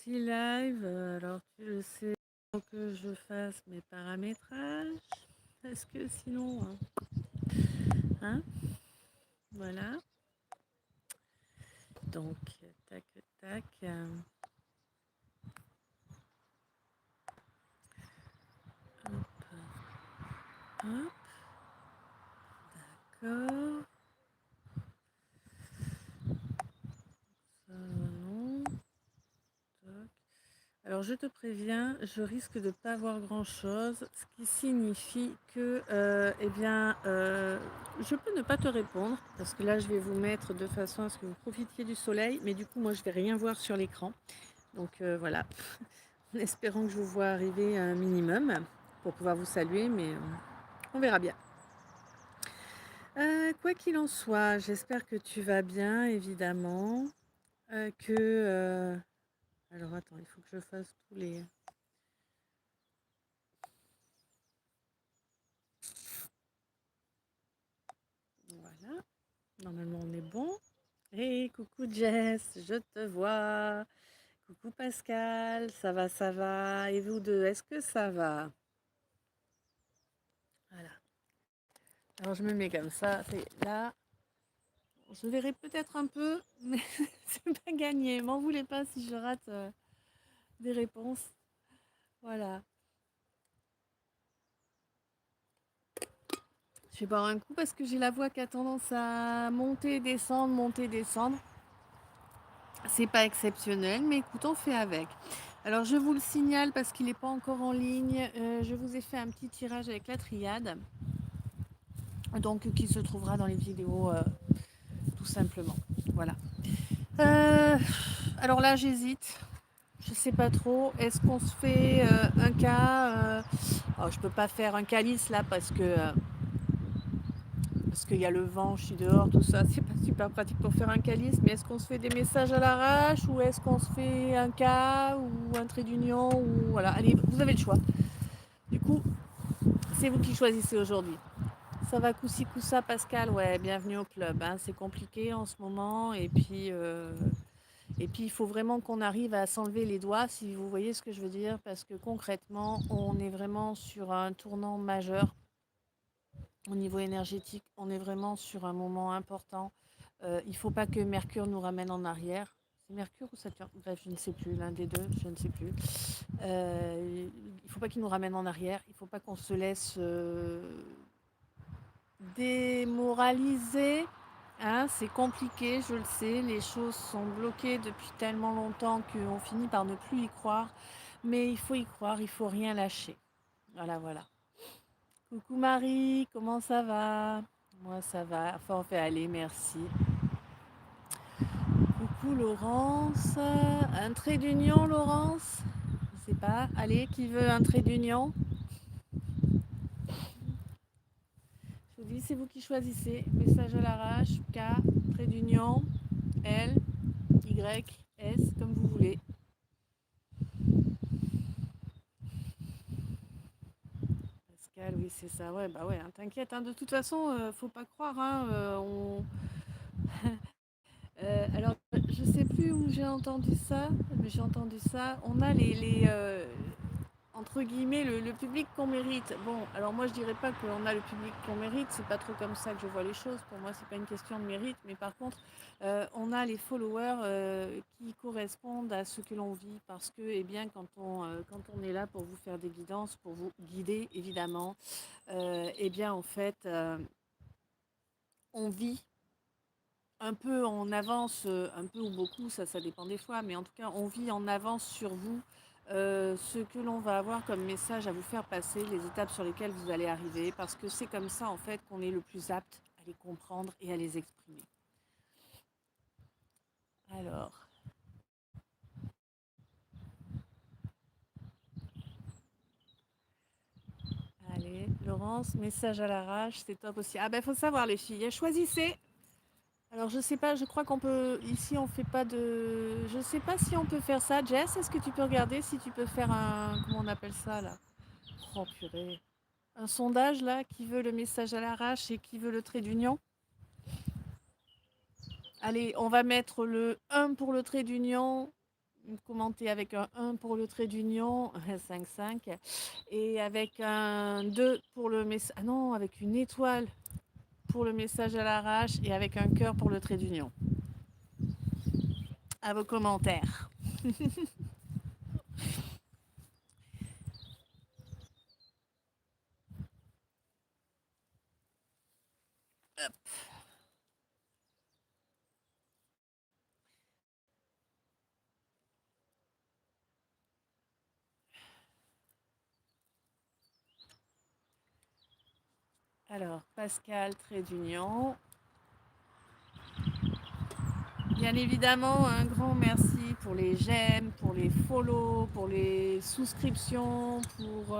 petit live. Alors, tu le sais, faut que je fasse mes paramétrages. Parce que sinon, hein, voilà. Donc, tac, tac. Hop, hop, d'accord. Ça, non. Toc. Alors, je te préviens, je risque de ne pas voir grand-chose, ce qui signifie que, je peux ne pas te répondre, parce que là, je vais vous mettre de façon à ce que vous profitiez du soleil, mais du coup, moi, je ne vais rien voir sur l'écran. Donc, voilà, en espérant que je vous vois arriver un minimum pour pouvoir vous saluer, mais on verra bien. Quoi qu'il en soit, j'espère que tu vas bien, évidemment. Alors, attends, il faut que je fasse tous les... Voilà. Normalement, on est bon. Hey, coucou Jess, je te vois. Coucou Pascal, ça va, ça va. Et vous deux, est-ce que ça va? Voilà. Alors, je me mets comme ça. C'est là. Je verrai peut-être un peu, mais c'est pas gagné. M'en voulez pas si je rate des réponses. Voilà. Je vais boire un coup parce que j'ai la voix qui a tendance à monter, descendre, monter, descendre. C'est pas exceptionnel, mais écoute, on fait avec. Alors, je vous le signale parce qu'il n'est pas encore en ligne. Je vous ai fait un petit tirage avec la triade, donc qui se trouvera dans les vidéos, tout simplement. Voilà. Euh, alors là, j'hésite. Je sais pas trop. Est-ce qu'on se fait un cas alors, je peux pas faire un calice là parce qu'il y a le vent, je suis dehors, tout ça, c'est pas super pratique pour faire un calice, mais est-ce qu'on se fait des messages à l'arrache ou est-ce qu'on se fait un cas ou un trait d'union ou voilà, allez, vous avez le choix. Du coup, c'est vous qui choisissez aujourd'hui. Ça va coup-ci, coup-ça, Pascal, ouais, bienvenue au club, hein. C'est compliqué en ce moment et puis il faut vraiment qu'on arrive à s'enlever les doigts, si vous voyez ce que je veux dire, parce que concrètement, on est vraiment sur un tournant majeur. Au niveau énergétique, on est vraiment sur un moment important. Il ne faut pas que Mercure nous ramène en arrière. C'est Mercure ou Saturne? Bref, je ne sais plus, l'un des deux, je ne sais plus. Il ne faut pas qu'il nous ramène en arrière. Il ne faut pas qu'on se laisse démoraliser. Hein, c'est compliqué, je le sais. Les choses sont bloquées depuis tellement longtemps qu'on finit par ne plus y croire. Mais il faut y croire, il ne faut rien lâcher. Voilà, voilà. Coucou Marie, comment ça va? Moi ça va, fort fait aller, merci. Coucou Laurence, un trait d'union Laurence? Je sais pas, allez, qui veut un trait d'union? Je vous dis, c'est vous qui choisissez. Message à l'arrache, K, trait d'union, L, Y, S, comme vous voulez. Pascal, oui c'est ça, ouais, bah ouais, hein, t'inquiète, hein, de toute façon, faut pas croire, hein, alors, je sais plus où j'ai entendu ça, mais j'ai entendu ça. On a entre guillemets, le public qu'on mérite. Bon, alors moi, je dirais pas qu'on a le public qu'on mérite. C'est pas trop comme ça que je vois les choses. Pour moi, c'est pas une question de mérite, mais par contre, on a les followers qui correspondent à ce que l'on vit, parce que, eh bien, quand on est là pour vous faire des guidances, pour vous guider, évidemment, eh bien, en fait, on vit un peu en avance, un peu ou beaucoup, ça dépend des fois, mais en tout cas, on vit en avance sur vous, ce que l'on va avoir comme message à vous faire passer, les étapes sur lesquelles vous allez arriver, parce que c'est comme ça, en fait, qu'on est le plus apte à les comprendre et à les exprimer. Alors, allez, Laurence, message à l'arrache, c'est top aussi. Ah ben, faut savoir les filles, choisissez. Alors, je sais pas, je crois qu'on peut, ici, on fait pas de, je sais pas si on peut faire ça. Jess, est-ce que tu peux regarder si tu peux faire un, comment on appelle ça, là? Oh purée. Un sondage là, qui veut le message à l'arrache et qui veut le trait d'union. Allez, on va mettre le 1 pour le trait d'union, commenter avec un 1 pour le trait d'union, 5, et avec un 2 pour le message. Ah non, avec une étoile pour le message à l'arrache et avec un cœur pour le trait d'union. À vos commentaires. Alors, Pascal, trait d'union. Bien évidemment, un grand merci pour les j'aime, pour les follow, pour les souscriptions, pour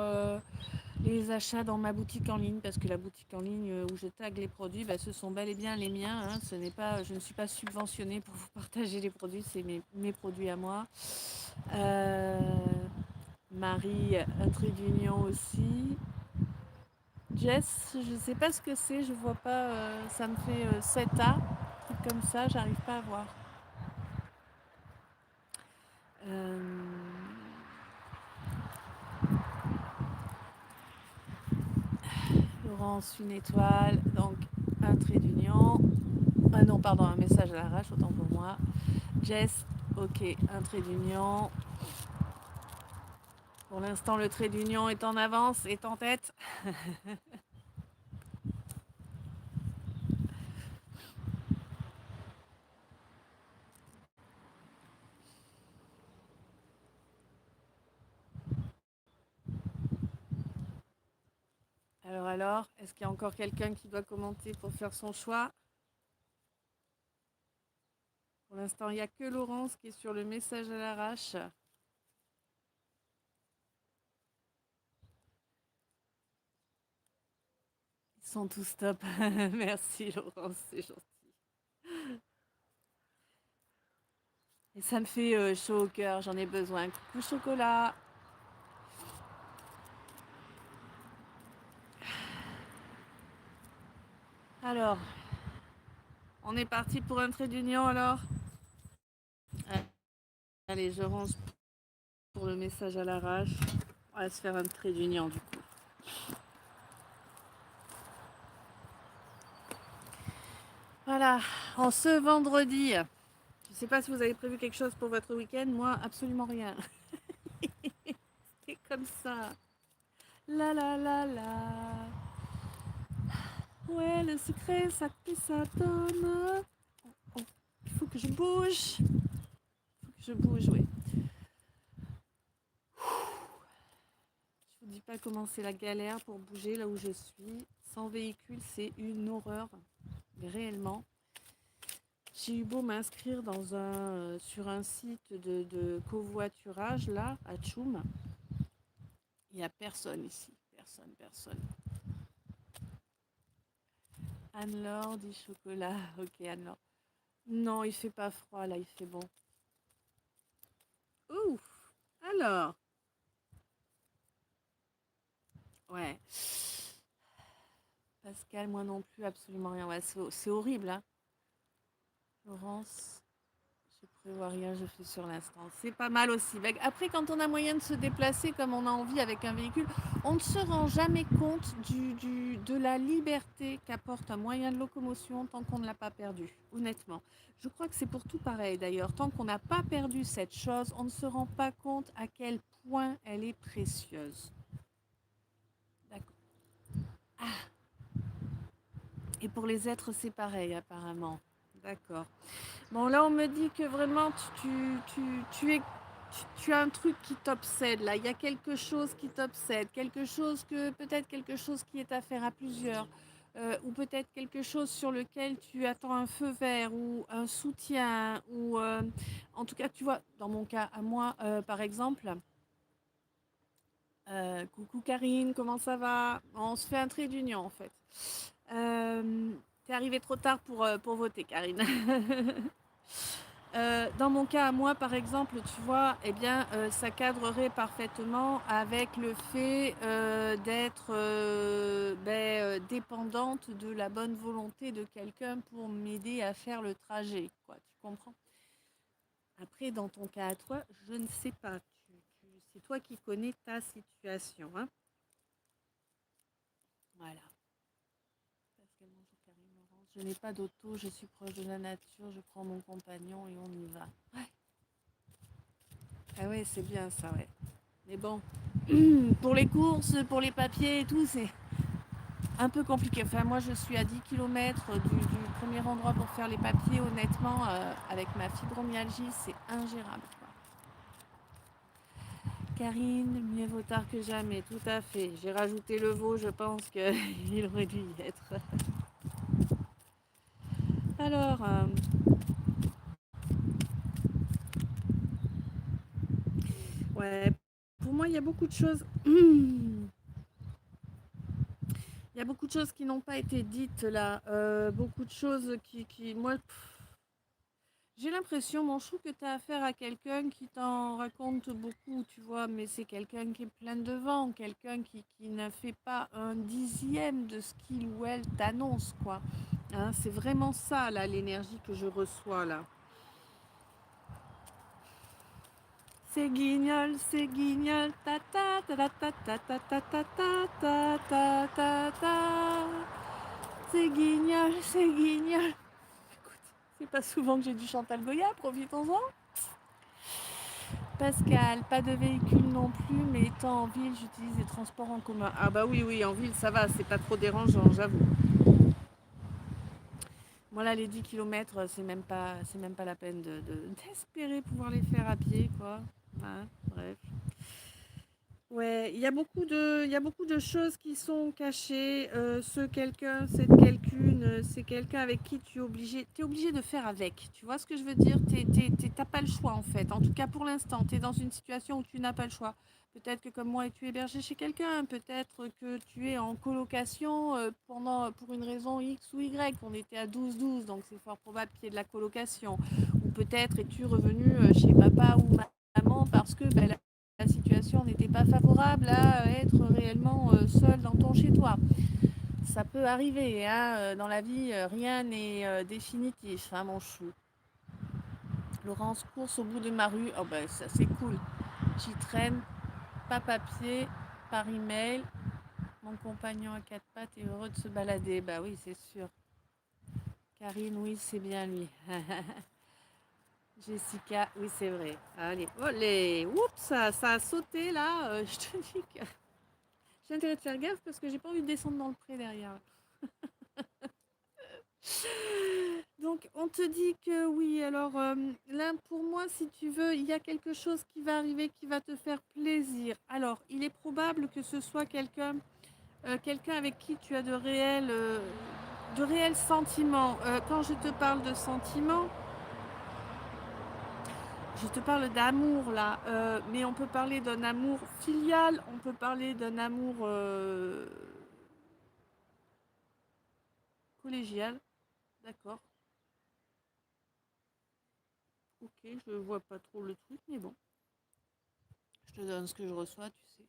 les achats dans ma boutique en ligne, parce que la boutique en ligne où je tag les produits, bah, ce sont bel et bien les miens. Hein. Ce n'est pas, je ne suis pas subventionnée pour vous partager les produits, c'est mes produits à moi. Marie, un trait d'union aussi. Jess, je ne sais pas ce que c'est, je vois pas, ça me fait 7A, truc comme ça, j'arrive pas à voir. Laurence, une étoile, donc un trait d'union. Ah non, pardon, un message à l'arrache, autant pour moi. Jess, ok, un trait d'union. Pour l'instant, le trait d'union est en avance, est en tête. Alors, est-ce qu'il y a encore quelqu'un qui doit commenter pour faire son choix? Pour l'instant, il n'y a que Laurence qui est sur le message à l'arrache. Ils sont tous top. Merci Laurence, c'est gentil. Et ça me fait chaud au cœur, j'en ai besoin. Coucou chocolat. Alors, on est parti pour un trait d'union alors. Allez, je range pour le message à l'arrache. On va se faire un trait d'union du coup. Voilà, en ce vendredi. Je ne sais pas si vous avez prévu quelque chose pour votre week-end. Moi, absolument rien. C'est comme ça. La la la la. Ouais, le secret, ça fait ça donne. Oh, il faut que je bouge. Il faut que je bouge, oui. Je vous dis pas comment c'est la galère pour bouger là où je suis. Sans véhicule, c'est une horreur. Mais réellement. J'ai eu beau m'inscrire sur un site de covoiturage là, à Tchoum. Il n'y a personne ici. Personne, personne. Anne-Laure dit chocolat. Ok, Anne-Laure. Non, il fait pas froid là, il fait bon. Ouf. Alors, ouais. Pascal, moi non plus, absolument rien. Ouais, c'est horrible, hein. Laurence, je prévois rien, je fais sur l'instant. C'est pas mal aussi. Après, quand on a moyen de se déplacer comme on a envie avec un véhicule, on ne se rend jamais compte de la liberté qu'apporte un moyen de locomotion tant qu'on ne l'a pas perdu, honnêtement. Je crois que c'est pour tout pareil d'ailleurs. Tant qu'on n'a pas perdu cette chose, on ne se rend pas compte à quel point elle est précieuse. D'accord. Ah, et pour les êtres, c'est pareil apparemment. D'accord. Bon, là, on me dit que vraiment, tu as un truc qui t'obsède, là. Il y a quelque chose qui t'obsède. Peut-être quelque chose qui est à faire à plusieurs. Ou peut-être quelque chose sur lequel tu attends un feu vert ou un soutien. Ou, en tout cas, tu vois, dans mon cas, à moi, par exemple, coucou Karine, comment ça va? On se fait un trait d'union, en fait. T'es arrivée trop tard pour voter, Karine. Dans mon cas à moi, par exemple, tu vois, eh bien, ça cadrerait parfaitement avec le fait d'être dépendante de la bonne volonté de quelqu'un pour m'aider à faire le trajet, quoi. Tu comprends? Après, dans ton cas à toi, je ne sais pas. C'est toi qui connais ta situation, hein. Voilà. Pascal, bonjour Karine, Laurence. Je n'ai pas d'auto, je suis proche de la nature, je prends mon compagnon et on y va. Ouais. Ah ouais, c'est bien ça, ouais. Mais bon, pour les courses, pour les papiers et tout, c'est un peu compliqué. Enfin, moi, je suis à 10 km du premier endroit pour faire les papiers. Honnêtement, avec ma fibromyalgie, c'est ingérable, quoi. Karine, mieux vaut tard que jamais, tout à fait. J'ai rajouté le veau, je pense qu'il aurait dû y être. Alors, ouais, pour moi, il y a beaucoup de choses. Il y a beaucoup de choses qui n'ont pas été dites là. Beaucoup de choses moi, j'ai l'impression, mon chou, que tu as affaire à quelqu'un qui t'en raconte beaucoup, tu vois, mais c'est quelqu'un qui est plein de vent, quelqu'un qui ne fait pas un dixième de ce qu'il ou elle t'annonce, quoi. Hein, c'est vraiment ça, là, l'énergie que je reçois, là. C'est guignol, ta ta ta ta ta ta ta ta ta ta ta ta ta. C'est guignol, c'est guignol. Écoute, c'est pas souvent que j'ai du Chantal Goya, profitons-en. Pascal, pas de véhicule non plus, mais étant en ville, j'utilise les transports en commun. Ah bah oui, oui, en ville, ça va, c'est pas trop dérangeant, j'avoue. Moi là, les 10 km, c'est même pas la peine d'espérer pouvoir les faire à pied, quoi. Hein, bref. Ouais, il y a beaucoup de choses qui sont cachées. Ce quelqu'un, cette quelqu'une, c'est quelqu'un avec qui t'es obligé de faire avec. Tu vois ce que je veux dire? T'as pas le choix en fait. En tout cas pour l'instant, tu es dans une situation où tu n'as pas le choix. Peut-être que comme moi, tu es hébergé chez quelqu'un. Peut-être que tu es en colocation pour une raison X ou Y. On était à 12-12, donc c'est fort probable qu'il y ait de la colocation. Ou peut-être es-tu revenu chez papa ou maman parce que ben, la situation n'était pas favorable à être réellement seul dans ton chez-toi. Ça peut arriver, hein, dans la vie, rien n'est définitif, hein, mon chou. Laurence, course au bout de ma rue, oh ben ça c'est cool. J'y traîne, pas papier, par email. Mon compagnon à quatre pattes est heureux de se balader. Bah oui, c'est sûr. Karine, oui, c'est bien lui. Jessica, oui, c'est vrai. Allez, olé, oups, ça a sauté là. Je te dis que j'ai intérêt de faire gaffe parce que j'ai pas envie de descendre dans le pré derrière. Donc, on te dit que oui. Alors, là, pour moi, si tu veux, il y a quelque chose qui va arriver qui va te faire plaisir. Alors, il est probable que ce soit quelqu'un avec qui tu as de réels sentiments. Quand je te parle de sentiments, je te parle d'amour là, mais on peut parler d'un amour filial, on peut parler d'un amour collégial, d'accord. Ok, je vois pas trop le truc, mais bon, je te donne ce que je reçois, tu sais.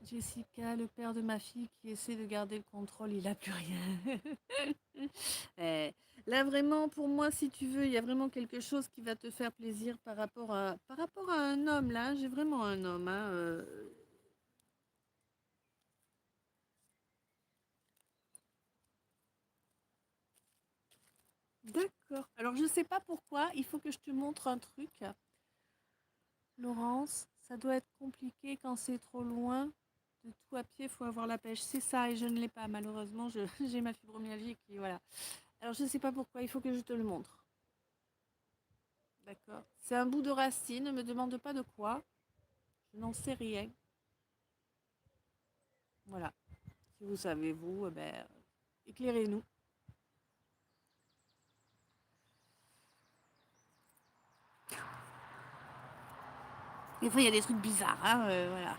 Jessica, le père de ma fille qui essaie de garder le contrôle, il a plus rien. Eh, là vraiment, pour moi, si tu veux, il y a vraiment quelque chose qui va te faire plaisir par rapport à un homme là. J'ai vraiment un homme, hein, D'accord. Alors je sais pas pourquoi, il faut que je te montre un truc. Laurence, ça doit être compliqué quand c'est trop loin. De tout à pied, il faut avoir la pêche. C'est ça, et je ne l'ai pas, malheureusement. J'ai ma fibromyalgie qui, voilà. Alors je sais pas pourquoi, il faut que je te le montre. D'accord. C'est un bout de racine, ne me demande pas de quoi. Je n'en sais rien. Voilà. Si vous savez, vous, éclairez-nous. Des fois, il y a des trucs bizarres, hein, voilà.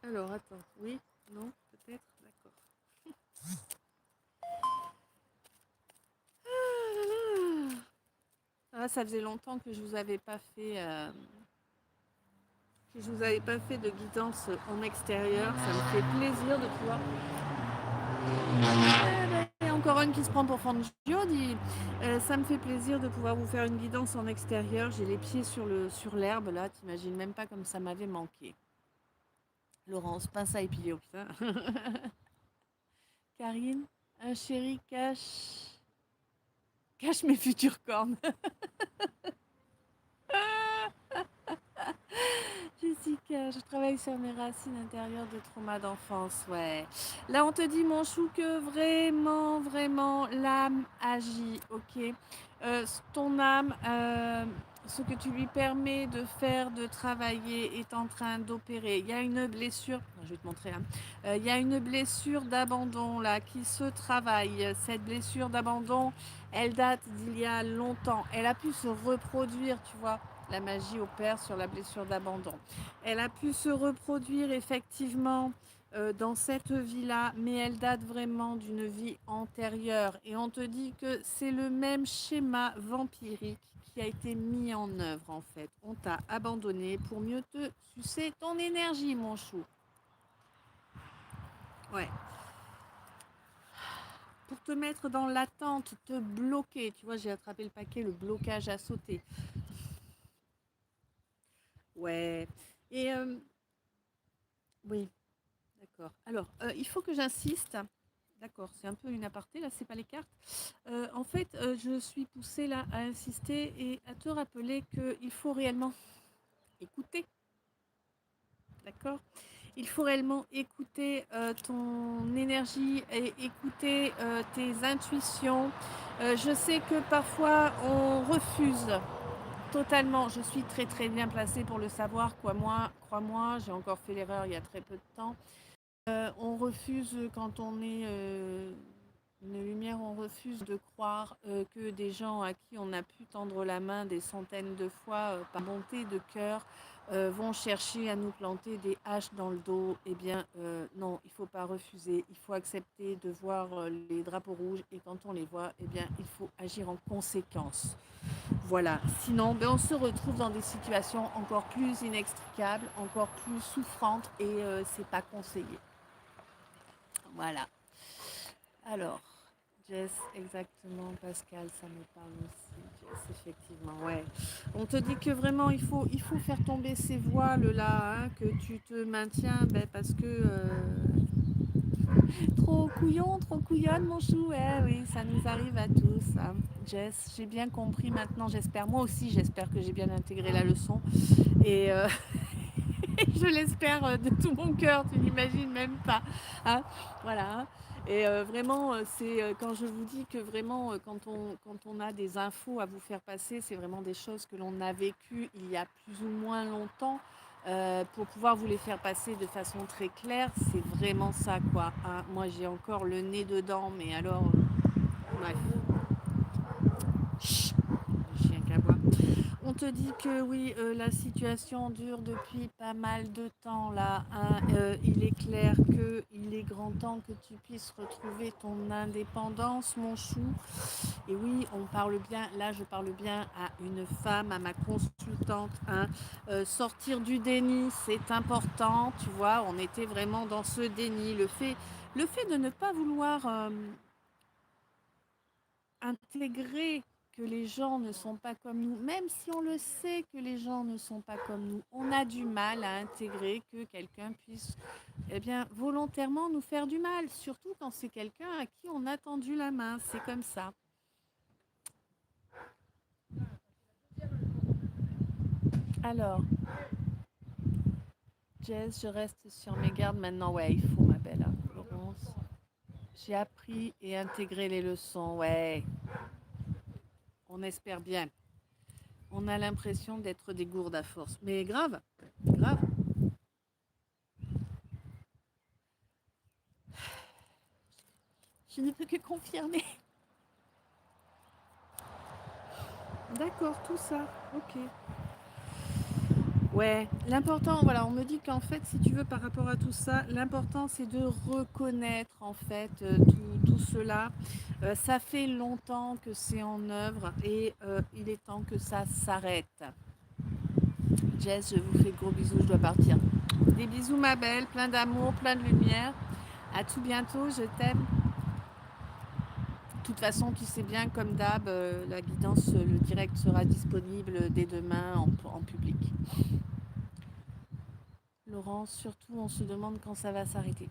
Alors, attends. Oui, non, peut-être, d'accord. Ah, ça faisait longtemps que je vous avais pas fait, de guidance en extérieur. Ça me fait plaisir de pouvoir. encore un qui se prend pour Fangio, dit ça me fait plaisir de pouvoir vous faire une guidance en extérieur. J'ai les pieds sur l'herbe là, t'imagines même pas comme ça m'avait manqué. Laurence, pince à épiler, oh putain. Karine, un chéri cache mes futures cornes. Jessica, je travaille sur mes racines intérieures de trauma d'enfance, ouais. Là, on te dit, mon chou, que vraiment, vraiment, l'âme agit, ok. Ton âme, ce que tu lui permets de faire, de travailler, est en train d'opérer. Il y a une blessure, je vais te montrer, hein. Il y a une blessure d'abandon, là, qui se travaille. Cette blessure d'abandon, elle date d'il y a longtemps. Elle a pu se reproduire, tu vois. La magie opère sur la blessure d'abandon. Elle a pu se reproduire effectivement dans cette vie-là, mais elle date vraiment d'une vie antérieure. Et on te dit que c'est le même schéma vampirique qui a été mis en œuvre en fait. On t'a abandonné pour mieux te sucer ton énergie, mon chou. Ouais. Pour te mettre dans l'attente, te bloquer. Tu vois, j'ai attrapé le paquet, le blocage à sauter. Ouais. Et oui, d'accord. Alors, il faut que j'insiste. D'accord, c'est un peu une aparté, là, c'est pas les cartes. En fait, je suis poussée là à insister et à te rappeler qu'il faut réellement écouter. D'accord. Il faut réellement écouter ton énergie et écouter tes intuitions. Je sais que parfois on refuse totalement. Je suis très très bien placée pour le savoir. Crois-moi, j'ai encore fait l'erreur il y a très peu de temps. On refuse quand on est une lumière, on refuse de croire que des gens à qui on a pu tendre la main des centaines de fois par bonté de cœur vont chercher à nous planter des haches dans le dos. Eh bien, non, il ne faut pas refuser. Il faut accepter de voir les drapeaux rouges et quand on les voit, eh bien, il faut agir en conséquence. Voilà. Sinon, ben, on se retrouve dans des situations encore plus inextricables, encore plus souffrantes et c'est pas conseillé. Voilà. Alors, Jess, exactement, Pascal, ça me parle aussi, Jess, effectivement, ouais. On te dit que vraiment, il faut faire tomber ces voiles là, hein, que tu te maintiens, ben, parce que trop couillon, trop couillonne, mon chou, ouais, oui, ça nous arrive à tous, hein. Jess, j'ai bien compris maintenant, j'espère, moi aussi, j'espère que j'ai bien intégré la leçon, et je l'espère de tout mon cœur, tu n'imagines même pas, hein, voilà, hein. Et vraiment, c'est quand je vous dis que vraiment, quand on a des infos à vous faire passer, c'est vraiment des choses que l'on a vécues il y a plus ou moins longtemps. Pour pouvoir vous les faire passer de façon très claire, c'est vraiment ça, quoi, hein. Moi, j'ai encore le nez dedans, mais alors, bref. Chut, le chien qu'aboie. On te dit que oui, la situation dure depuis pas mal de temps là, hein. Il est clair qu'il est grand temps que tu puisses retrouver ton indépendance, mon chou. Et oui, on parle bien, là je parle bien à une femme, à ma consultante, hein. Sortir du déni, c'est important, tu vois, on était vraiment dans ce déni. Le fait de ne pas vouloir intégrer que les gens ne sont pas comme nous, même si on le sait que les gens ne sont pas comme nous, on a du mal à intégrer que quelqu'un puisse eh bien, volontairement nous faire du mal, surtout quand c'est quelqu'un à qui on a tendu la main, c'est comme ça. Alors, Jess, je reste sur mes gardes maintenant, ouais, il faut ma belle, hein, Laurence. J'ai appris et intégré les leçons, ouais, on espère bien. On a l'impression d'être des gourdes à force, mais grave, grave. Je ne peux que confirmer. D'accord, tout ça, ok. Ouais, l'important, voilà, on me dit qu'en fait, si tu veux, par rapport à tout ça, l'important, c'est de reconnaître, en fait, tout cela. Ça fait longtemps que c'est en œuvre et il est temps que ça s'arrête. Jess, je vous fais de gros bisous, je dois partir. Des bisous, ma belle, plein d'amour, plein de lumière. À tout bientôt, je t'aime. De toute façon, tu sais bien, comme d'hab, la guidance, le direct sera disponible dès demain en public. Laurence, surtout, on se demande quand ça va s'arrêter.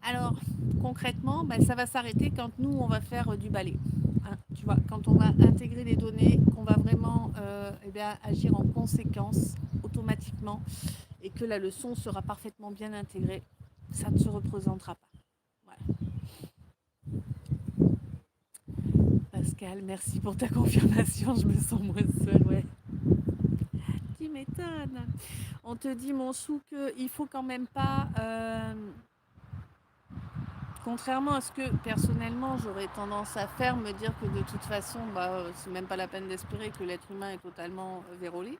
Alors, concrètement, ça va s'arrêter quand nous, on va faire du balai. Hein, tu vois, quand on va intégrer les données, qu'on va vraiment agir en conséquence automatiquement et que la leçon sera parfaitement bien intégrée, ça ne se représentera pas. Voilà. Pascal, merci pour ta confirmation, je me sens moins seule, ouais. Tu m'étonnes. On te dit, mon chou, qu'il faut quand même pas... contrairement à ce que personnellement j'aurais tendance à faire, me dire que de toute façon, c'est même pas la peine d'espérer que l'être humain est totalement vérolé.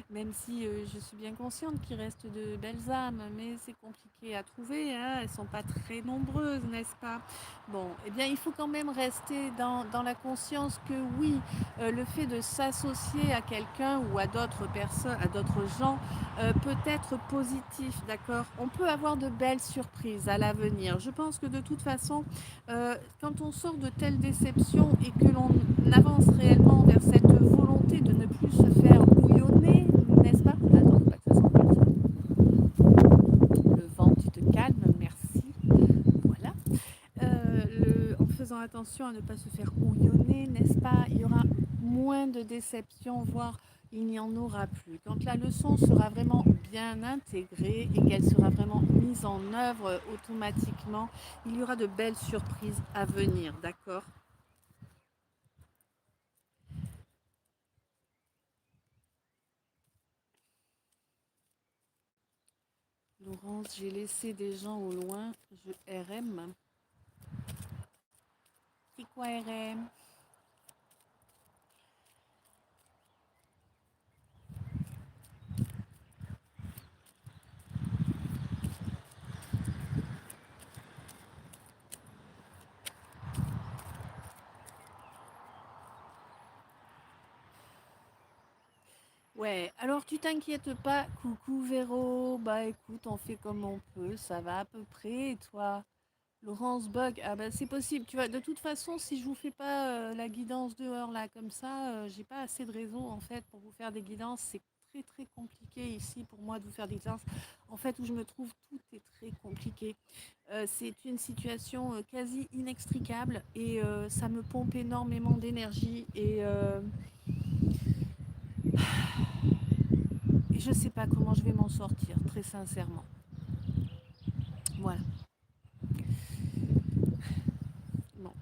Même si je suis bien consciente qu'il reste de belles âmes, mais c'est compliqué à trouver, hein, elles ne sont pas très nombreuses, n'est-ce pas? Bon, eh bien, il faut quand même rester dans la conscience que oui, le fait de s'associer à quelqu'un ou à d'autres personnes, à d'autres gens, peut être positif, d'accord? On peut avoir de belles surprises à l'avenir. Je pense que de toute façon, quand on sort de telles déceptions et que l'on avance réellement vers cette volonté de ne plus se faire bouillonner, n'est-ce pas? Attends, faut pas que ça s'envole. Le vent, tu te calmes, merci. Voilà. En faisant attention à ne pas se faire bouillonner, n'est-ce pas? Il y aura moins de déceptions, voire il n'y en aura plus. Quand la leçon sera vraiment bien intégrée et qu'elle sera vraiment mise en œuvre automatiquement, il y aura de belles surprises à venir, d'accord? Laurence, j'ai laissé des gens au loin. Je RM. C'est quoi RM? Ouais, alors tu t'inquiètes pas. Coucou Véro. Bah écoute, on fait comme on peut. Ça va à peu près. Et toi? Laurence Bug, ah bah c'est possible. Tu vois, de toute façon, si je vous fais pas la guidance dehors là comme ça, j'ai pas assez de réseau en fait pour vous faire des guidances. C'est très très compliqué ici pour moi de vous faire des guidances. En fait, où je me trouve, tout est très compliqué. C'est une situation quasi inextricable et ça me pompe énormément d'énergie et je sais pas comment je vais m'en sortir, très sincèrement. Voilà. Bon.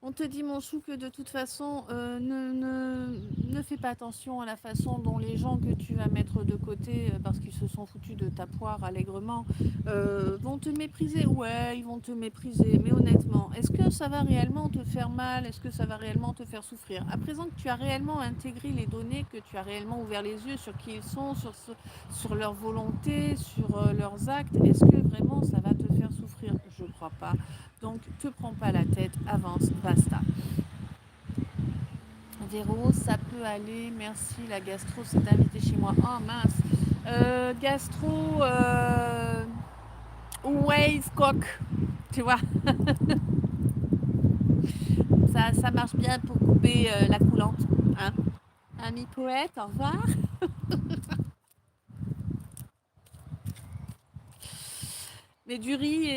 On te dit, mon chou, que de toute façon, ne fais pas attention à la façon dont les gens que tu vas mettre de côté, parce qu'ils se sont foutus de ta poire allègrement, vont te mépriser. Ouais, ils vont te mépriser, mais honnêtement, est-ce que ça va réellement te faire mal? Est-ce que ça va réellement te faire souffrir? À présent que tu as réellement intégré les données, que tu as réellement ouvert les yeux sur qui ils sont, sur leur volonté, sur leurs actes, est-ce que vraiment ça va te faire souffrir? Je crois pas. Donc, te prends pas la tête, avance, basta. Véro, ça peut aller, merci, la gastro s'est invitée chez moi. Oh mince. Gastro, Waze coq, tu vois, ça marche bien pour couper la coulante. Hein. Ami poète, au revoir. Mais du riz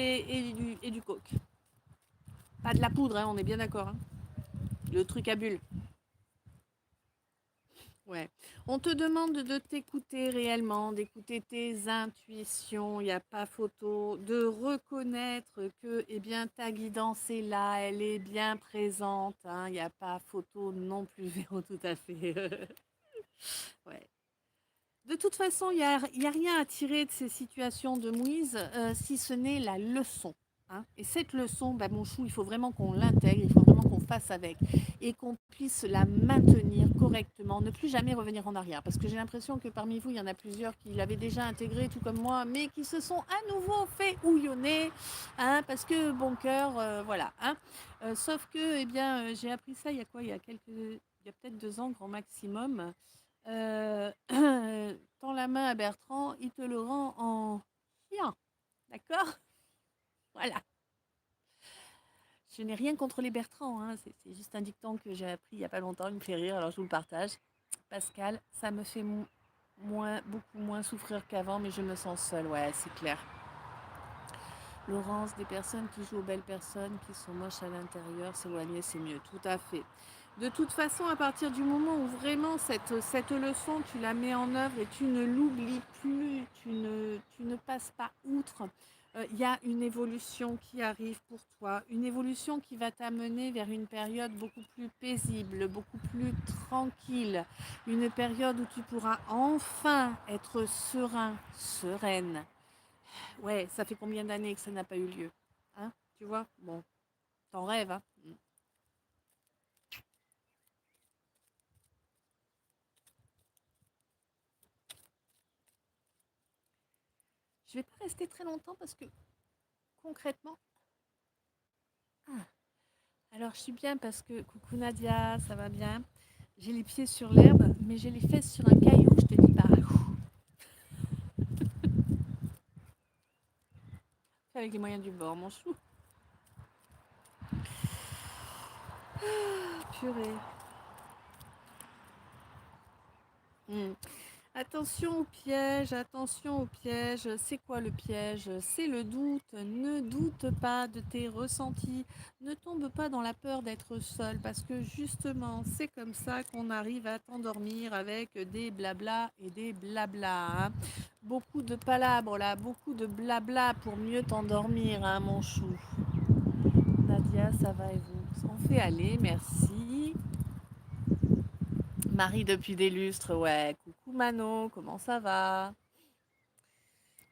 et du coke. Pas de la poudre, hein, on est bien d'accord. Hein. Le truc à bulles. Ouais. On te demande de t'écouter réellement, d'écouter tes intuitions, il n'y a pas photo, de reconnaître que eh bien, ta guidance est là, elle est bien présente, hein, il n'y a pas photo non plus, Véro, tout à fait. Ouais. De toute façon, il y a rien à tirer de ces situations de mouise si ce n'est la leçon. Hein. Et cette leçon, mon chou, il faut vraiment qu'on l'intègre, il faut vraiment qu'on fasse avec et qu'on puisse la maintenir correctement, ne plus jamais revenir en arrière. Parce que j'ai l'impression que parmi vous, il y en a plusieurs qui l'avaient déjà intégré, tout comme moi, mais qui se sont à nouveau fait houillonner, hein, parce que bon cœur, voilà. Hein. Sauf que, eh bien, j'ai appris ça il y a quoi? Il y a peut-être 2 ans, grand maximum. Euh, tends la main à Bertrand, il te le rend en chien. D'accord. Voilà. Je n'ai rien contre les Bertrand, hein, c'est juste un dicton que j'ai appris il n'y a pas longtemps, il me fait rire, alors je vous le partage. Pascal, ça me fait beaucoup moins souffrir qu'avant, mais je me sens seule, ouais, c'est clair. Laurence, des personnes qui jouent aux belles personnes, qui sont moches à l'intérieur, s'éloigner, c'est mieux, tout à fait. De toute façon, à partir du moment où vraiment cette leçon, tu la mets en œuvre et tu ne l'oublies plus, tu ne passes pas outre, il y a une évolution qui arrive pour toi, une évolution qui va t'amener vers une période beaucoup plus paisible, beaucoup plus tranquille, une période où tu pourras enfin être serein, sereine. Ouais, ça fait combien d'années que ça n'a pas eu lieu? Hein? Tu vois? Bon, t'en rêves, hein? Je vais pas rester très longtemps parce que concrètement. Ah, alors je suis bien parce que coucou Nadia, ça va bien. J'ai les pieds sur l'herbe, mais j'ai les fesses sur un caillou, je te dis pas. Avec les moyens du bord, mon chou. Purée. Hmm. Attention au piège. C'est quoi le piège? C'est le doute. Ne doute pas de tes ressentis. Ne tombe pas dans la peur d'être seul parce que justement, c'est comme ça qu'on arrive à t'endormir avec des blabla et des blabla, hein. Beaucoup de palabres là, beaucoup de blabla pour mieux t'endormir, hein, mon chou. Nadia, ça va et vous? On fait aller, merci. Marie depuis des lustres, ouais. Coucou Mano, comment ça va?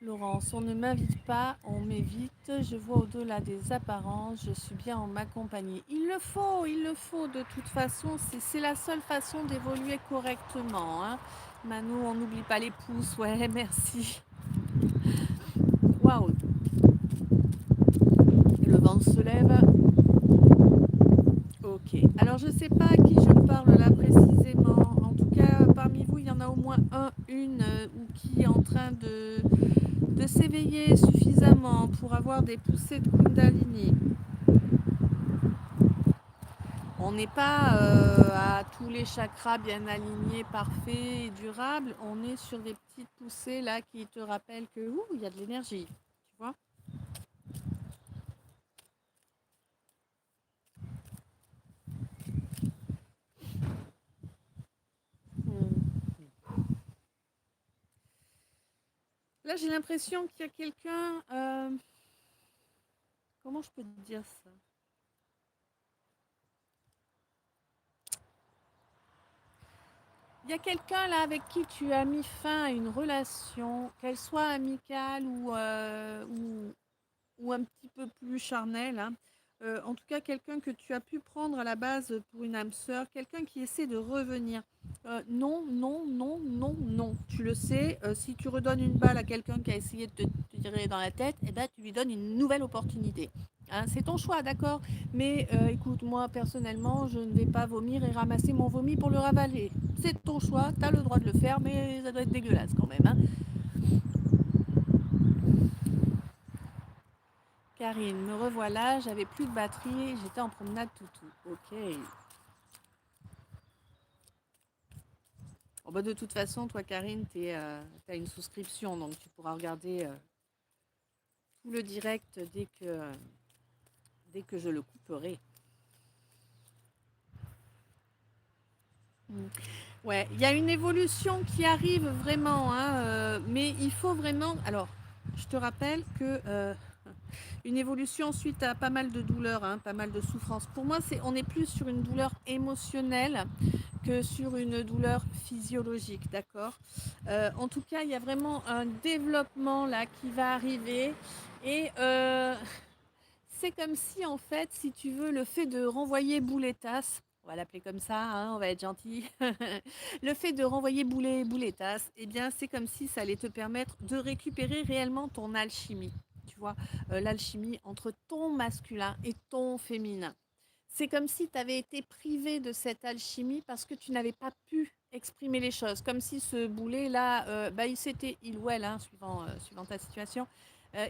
Laurence, on ne m'invite pas, on m'évite, je vois au-delà des apparences, je suis bien en ma compagnie. Il le faut, de toute façon, c'est la seule façon d'évoluer correctement, hein. Mano, on n'oublie pas les pouces, ouais, merci. Waouh, le vent se lève. Ok, alors je ne sais pas à qui je parle là précisément. En tout cas, parmi vous, il y en a au moins une ou qui est en train de s'éveiller suffisamment pour avoir des poussées de Kundalini. On n'est pas à tous les chakras bien alignés, parfaits et durables. On est sur des petites poussées là qui te rappellent que il y a de l'énergie. Tu vois? Hmm. Là, j'ai l'impression qu'il y a quelqu'un. Comment je peux te dire ça? Il y a quelqu'un là avec qui tu as mis fin à une relation, qu'elle soit amicale ou un petit peu plus charnelle, hein. En tout cas, quelqu'un que tu as pu prendre à la base pour une âme sœur, quelqu'un qui essaie de revenir. Non, non, non, non, non. Tu le sais, si tu redonnes une balle à quelqu'un qui a essayé de te tirer dans la tête, eh ben, tu lui donnes une nouvelle opportunité. Hein, c'est ton choix, d'accord. Mais écoute, moi personnellement, je ne vais pas vomir et ramasser mon vomi pour le ravaler. C'est ton choix, tu as le droit de le faire, mais ça doit être dégueulasse quand même, hein. Karine, me revoilà, j'avais plus de batterie, j'étais en promenade toutou. Ok. Bon, bah, de toute façon, toi, Karine, tu as une souscription, donc tu pourras regarder tout le direct dès que je le couperai. Mm. Ouais, il y a une évolution qui arrive vraiment, hein, mais il faut vraiment. Alors, je te rappelle que une évolution suite à pas mal de douleurs, hein, pas mal de souffrances. Pour moi, on est plus sur une douleur émotionnelle que sur une douleur physiologique, d'accord. En tout cas, il y a vraiment un développement là qui va arriver et c'est comme si en fait, si tu veux, le fait de renvoyer boulet-tasse, on va l'appeler comme ça, hein, on va être gentil. Le fait de renvoyer boulet-tasse, eh bien, c'est comme si ça allait te permettre de récupérer réellement ton alchimie. Tu vois, l'alchimie entre ton masculin et ton féminin. C'est comme si tu avais été privé de cette alchimie parce que tu n'avais pas pu exprimer les choses. Comme si ce boulet-là, il ou elle, hein, suivant ta situation,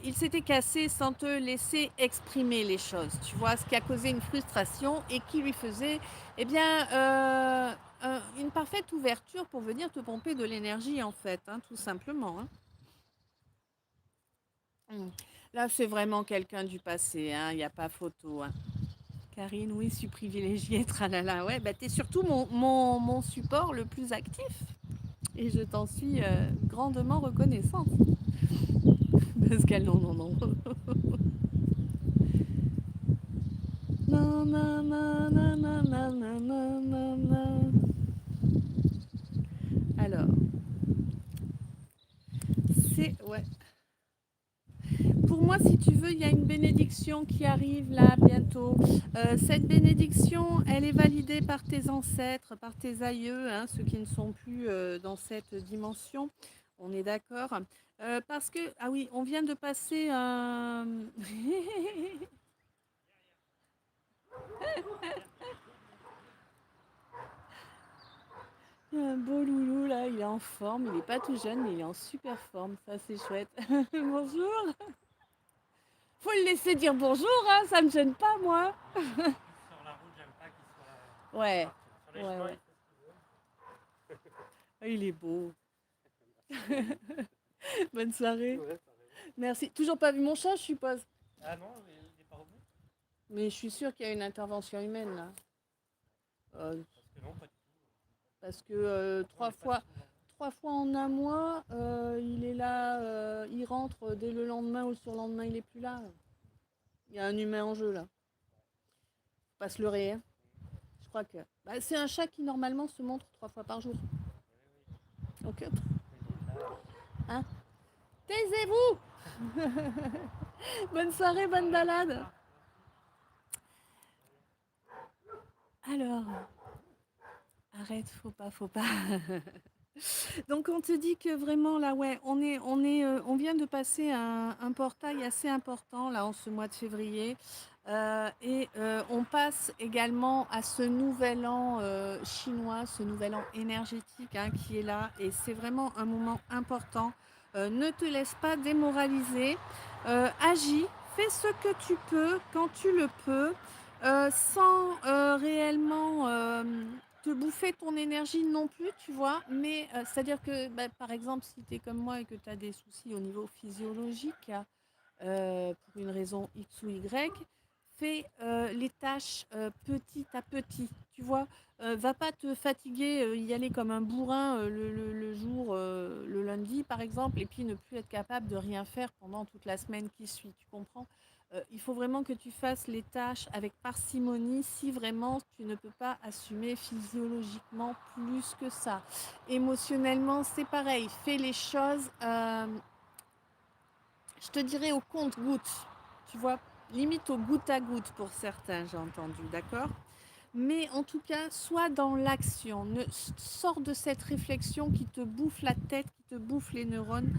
Il s'était cassé sans te laisser exprimer les choses, tu vois, ce qui a causé une frustration et qui lui faisait, eh bien, une parfaite ouverture pour venir te pomper de l'énergie, en fait, hein, tout simplement, hein. Mm. Là, c'est vraiment quelqu'un du passé, hein, il n'y a pas photo, hein. Karine, oui, je suis privilégiée, tralala. Ouais, bah, tu es surtout mon support le plus actif et je t'en suis grandement reconnaissante. Pascal, non, non, non. Non, non, non, non, non, non, non, non, non, non. Alors, c'est... Ouais. Pour moi, si tu veux, il y a une bénédiction qui arrive là bientôt. Cette bénédiction, elle est validée par tes ancêtres, par tes aïeux, hein, ceux qui ne sont plus dans cette dimension. On est d'accord. Parce que, ah oui, on vient de passer un... un beau loulou là, il est en forme, il n'est pas tout jeune, mais il est en super forme, ça c'est chouette. Bonjour. Faut le laisser dire bonjour, hein, ça me gêne pas moi. Sur la route, j'aime pas qu'il soit Ouais, sur les ouais, chemins, ouais. il fait ce qu'il veut. Ah, il est beau. Merci. Bonne soirée. Ouais, pareil. Merci. Toujours pas vu mon chat, je suppose. Ah non, il n'est pas revenu. Mais je suis sûre qu'il y a une intervention humaine là. Euh, Parce que non, pas du tout. parce que Pourtant, il est pas souvent. 3 fois en un mois, il est là, il rentre dès le lendemain ou le surlendemain, il est plus là. Il y a un humain en jeu là. Faut pas se leurrer, hein. Je crois que bah, c'est un chat qui normalement se montre 3 fois par jour. Oui, oui. Donc, Mais il est là. hein. Taisez-vous. Bonne soirée, bonne Pareil, au balade. revoir. Merci. Alors, arrête, faut pas, faut pas. Donc on te dit que vraiment là, ouais, on vient de passer un portail assez important là en ce mois de février. On passe également à ce nouvel an chinois, ce nouvel an énergétique hein, qui est là. Et c'est vraiment un moment important. Ne te laisse pas démoraliser. Agis, fais ce que tu peux quand tu le peux, sans réellement te bouffer ton énergie non plus, tu vois. Mais c'est-à-dire que, bah, par exemple, si tu es comme moi et que tu as des soucis au niveau physiologique, pour une raison X ou Y, fais les tâches petit à petit, tu vois. Va pas te fatiguer, y aller comme un bourrin le jour, le lundi par exemple, et puis ne plus être capable de rien faire pendant toute la semaine qui suit, tu comprends. Il faut vraiment que tu fasses les tâches avec parcimonie si vraiment tu ne peux pas assumer physiologiquement plus que ça. Émotionnellement, c'est pareil. Fais les choses, je te dirais au compte-goutte. Tu vois, limite au goutte à goutte pour certains, j'ai entendu, d'accord. Mais en tout cas, sois dans l'action. Sors de cette réflexion qui te bouffe la tête, qui te bouffe les neurones.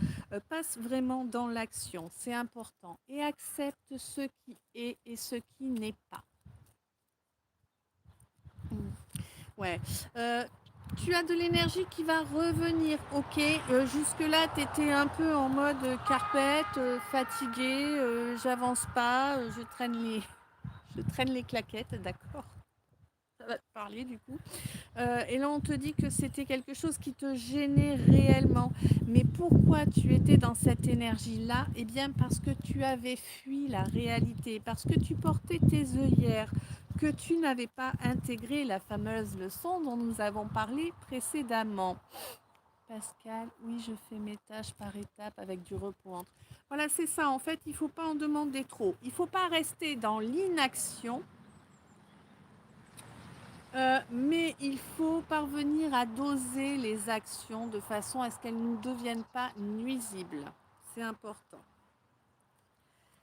Passe vraiment dans l'action. C'est important. Et accepte ce qui est et ce qui n'est pas. Ouais. Euh, Tu as de l'énergie qui va revenir, ok. Jusque-là, tu étais un peu en mode carpette, fatiguée, j'avance pas, je traîne les claquettes, d'accord. Ça va te parler du coup. Et là, on te dit que c'était quelque chose qui te gênait réellement. Mais pourquoi tu étais dans cette énergie-là? Eh bien, parce que tu avais fui la réalité, parce que tu portais tes œillères, que tu n'avais pas intégré la fameuse leçon dont nous avons parlé précédemment. Pascal, oui, je fais mes tâches par étapes avec du repos entre. Voilà, c'est ça. En fait, il ne faut pas en demander trop. Il ne faut pas rester dans l'inaction. Mais il faut parvenir à doser les actions de façon à ce qu'elles ne deviennent pas nuisibles. C'est important.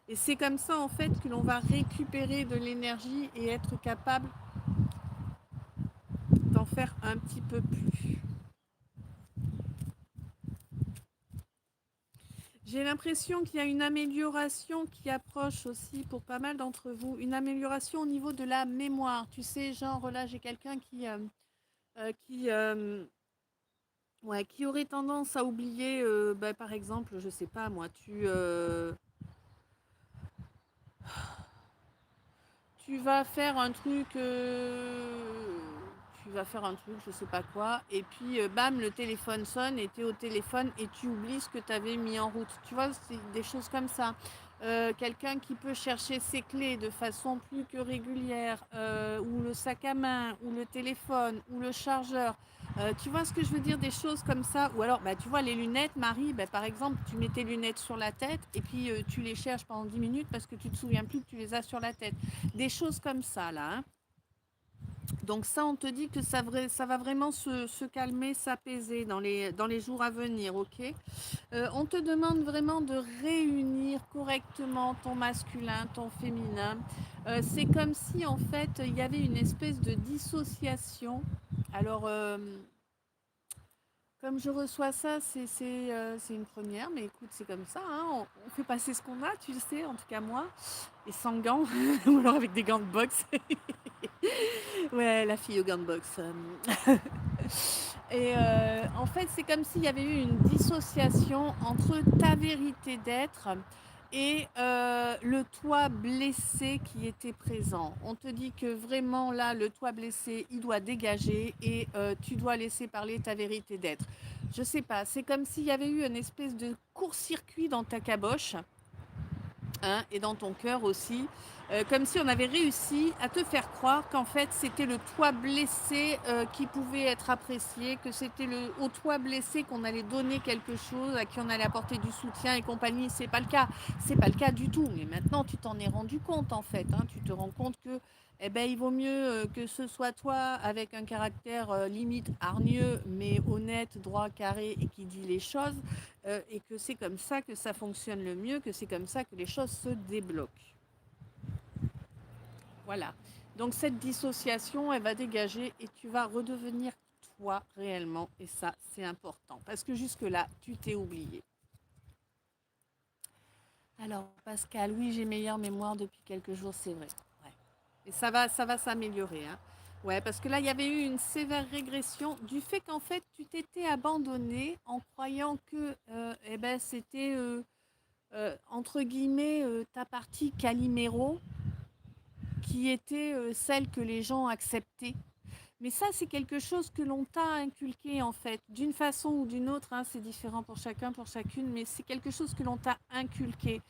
Et c'est comme ça en fait que l'on va récupérer de l'énergie et être capable d'en faire un petit peu plus. J'ai l'impression qu'il y a une amélioration qui approche aussi pour pas mal d'entre vous, une amélioration au niveau de la mémoire. Tu sais, genre là j'ai quelqu'un qui ouais, qui aurait tendance à oublier, bah, par exemple, je sais pas moi, tu vas faire un truc, je sais pas quoi, et puis bam, le téléphone sonne et tu es au téléphone et tu oublies ce que tu avais mis en route. Tu vois, c'est des choses comme ça. Quelqu'un qui peut chercher ses clés de façon plus que régulière, ou le sac à main, ou le téléphone, ou le chargeur. Tu vois ce que je veux dire, des choses comme ça. Ou alors, bah, tu vois, les lunettes, Marie, bah, par exemple, tu mets tes lunettes sur la tête et puis tu les cherches pendant 10 minutes parce que tu te souviens plus que tu les as sur la tête. Des choses comme ça, là. Hein. Donc ça, on te dit que ça va vraiment se calmer, s'apaiser dans les jours à venir, ok. On te demande vraiment de réunir correctement ton masculin, ton féminin. C'est comme si, en fait, il y avait une espèce de dissociation. Alors, comme je reçois ça, c'est une première, mais écoute, c'est comme ça. Hein, on fait passer ce qu'on a, tu le sais, en tout cas moi, et sans gants, ou alors avec des gants de boxe. Ouais, la fille au gants de boxe. Et en fait, c'est comme s'il y avait eu une dissociation entre ta vérité d'être et le toi blessé qui était présent. On te dit que vraiment là, le toi blessé, il doit dégager et tu dois laisser parler ta vérité d'être. Je sais pas, c'est comme s'il y avait eu une espèce de court-circuit dans ta caboche, hein, et dans ton cœur aussi, comme si on avait réussi à te faire croire qu'en fait c'était le toi blessé qui pouvait être apprécié, que c'était au toi blessé qu'on allait donner quelque chose, à qui on allait apporter du soutien et compagnie. C'est pas le cas, c'est pas le cas du tout. Mais maintenant tu t'en es rendu compte en fait, hein, tu te rends compte que eh ben, il vaut mieux que ce soit toi avec un caractère limite hargneux, mais honnête, droit, carré et qui dit les choses, et que c'est comme ça que ça fonctionne le mieux, que c'est comme ça que les choses se débloquent. Voilà. Donc cette dissociation, elle va dégager et tu vas redevenir toi réellement. Et ça, c'est important. Parce que jusque-là, tu t'es oublié. Alors, Pascal, oui, j'ai meilleure mémoire depuis quelques jours, c'est vrai. Ouais. Et ça va s'améliorer. Hein. Ouais, parce que là, il y avait eu une sévère régression du fait qu'en fait, tu t'étais abandonné en croyant que eh ben, c'était, entre guillemets, ta partie Calimero qui était celle que les gens acceptaient. Mais ça, c'est quelque chose que l'on t'a inculqué, en fait, d'une façon ou d'une autre, hein, c'est différent pour chacun, pour chacune, mais c'est quelque chose que l'on t'a inculqué.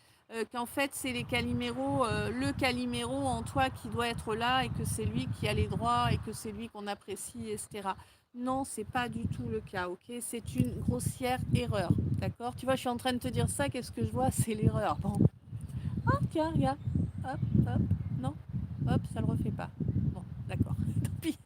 Qu'en fait, c'est le Calimero en toi qui doit être là et que c'est lui qui a les droits et que c'est lui qu'on apprécie, etc. Non, c'est pas du tout le cas, ok. C'est une grossière erreur, d'accord. Tu vois, je suis en train de te dire ça, qu'est-ce que je vois? C'est l'erreur. Bon. Ah, tiens, regarde. Hop, hop. Non, hop, ça le refait pas. Bon, d'accord. Tant pis.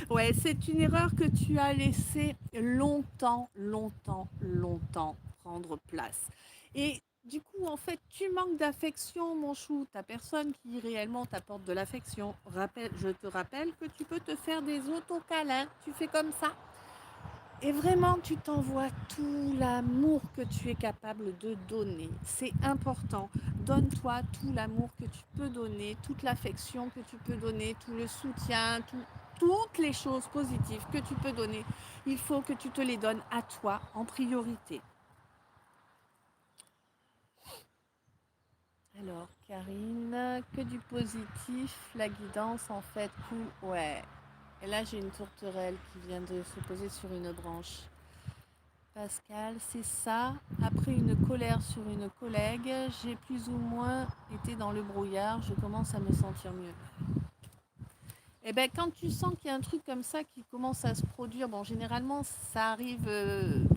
Ouais, c'est une erreur que tu as laissé longtemps, longtemps, longtemps prendre place. Et du coup, en fait, tu manques d'affection, mon chou. Ta personne qui réellement t'apporte de l'affection. Je te rappelle que tu peux te faire des autocâlins. Tu fais comme ça. Et vraiment, tu t'envoies tout l'amour que tu es capable de donner. C'est important. Donne-toi tout l'amour que tu peux donner, toute l'affection que tu peux donner, tout le soutien, toutes les choses positives que tu peux donner. Il faut que tu te les donnes à toi en priorité. Alors, Karine, que du positif, la guidance en fait cool. Ouais. Et là, j'ai une tourterelle qui vient de se poser sur une branche. Pascal, c'est ça. Après une colère sur une collègue, j'ai plus ou moins été dans le brouillard. Je commence à me sentir mieux. Eh ben, quand tu sens qu'il y a un truc comme ça qui commence à se produire, bon, généralement, ça arrive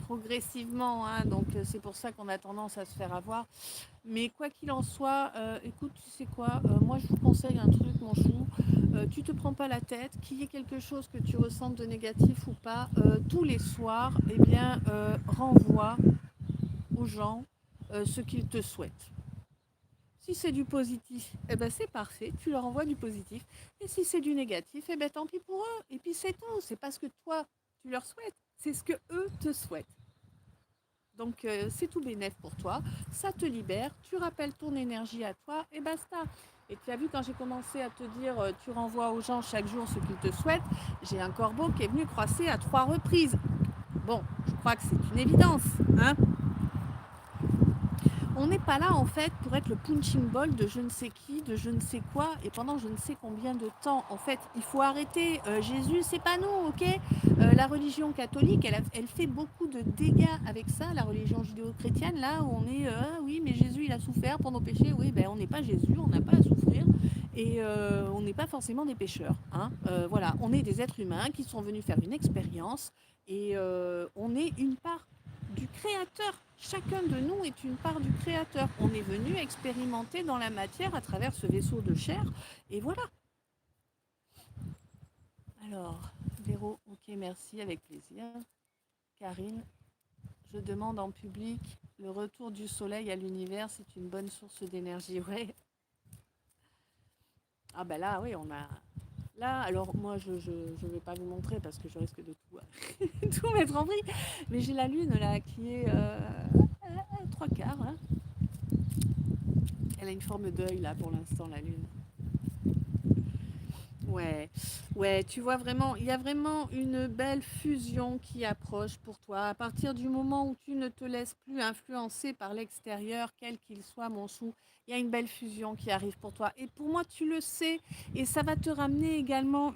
progressivement, hein, donc c'est pour ça qu'on a tendance à se faire avoir. Mais quoi qu'il en soit, écoute, tu sais quoi, moi je vous conseille un truc, mon chou. Tu te prends pas la tête, qu'il y ait quelque chose que tu ressentes de négatif ou pas, tous les soirs, eh bien, renvoie aux gens ce qu'ils te souhaitent. Si c'est du positif, eh ben c'est parfait, tu leur envoies du positif. Et si c'est du négatif, eh ben tant pis pour eux. Et puis c'est tout, c'est pas ce que toi tu leur souhaites, c'est ce que eux te souhaitent. Donc c'est tout bénef pour toi, ça te libère, tu rappelles ton énergie à toi et basta. Et tu as vu quand j'ai commencé à te dire tu renvoies aux gens chaque jour ce qu'ils te souhaitent, j'ai un corbeau qui est venu croisser à 3 reprises. Bon, je crois que c'est une évidence, hein. on n'est pas là en fait pour être le punching ball de je ne sais qui, de je ne sais quoi, et pendant je ne sais combien de temps. En fait, il faut arrêter. Jésus, c'est pas nous, ok. La religion catholique, elle fait beaucoup de dégâts avec ça. La religion judéo-chrétienne, là où on est, oui, mais Jésus, il a souffert pour nos péchés. Oui, ben on n'est pas Jésus, on n'a pas à souffrir. Et on n'est pas forcément des pécheurs. Hein. Voilà, on est des êtres humains qui sont venus faire une expérience et on est une part du Créateur. Chacun de nous est une part du Créateur. On est venu expérimenter dans la matière à travers ce vaisseau de chair. Et voilà. Alors, Véro, ok, merci, avec plaisir. Karine, je demande en public, le retour du soleil à l'univers, c'est une bonne source d'énergie. Ouais. Ah ben là, oui, on a... Là, alors moi, je vais pas vous montrer parce que je risque de tout, tout mettre en vrille. Mais j'ai la lune là qui est trois quarts. Hein. Elle a une forme d'œil là pour l'instant, la lune. Ouais, ouais, tu vois vraiment, il y a vraiment une belle fusion qui approche pour toi. À partir du moment où tu ne te laisses plus influencer par l'extérieur, quel qu'il soit, mon chou, il y a une belle fusion qui arrive pour toi. Et pour moi, tu le sais, et ça va te ramener également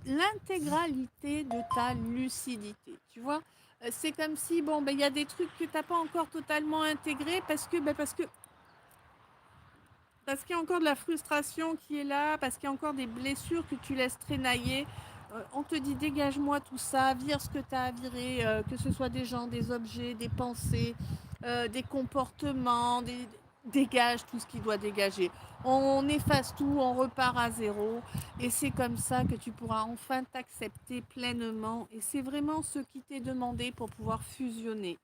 l'intégralité de ta lucidité. Tu vois, c'est comme si, bon, ben, il y a des trucs que tu n'as pas encore totalement intégrés parce qu'il y a encore de la frustration qui est là, parce qu'il y a encore des blessures que tu laisses traînailler. On te dit dégage-moi tout ça, vire ce que tu as à virer, que ce soit des gens, des objets, des pensées, des comportements, dégage tout ce qui doit dégager. On efface tout, on repart à zéro et c'est comme ça que tu pourras enfin t'accepter pleinement et c'est vraiment ce qui t'est demandé pour pouvoir fusionner.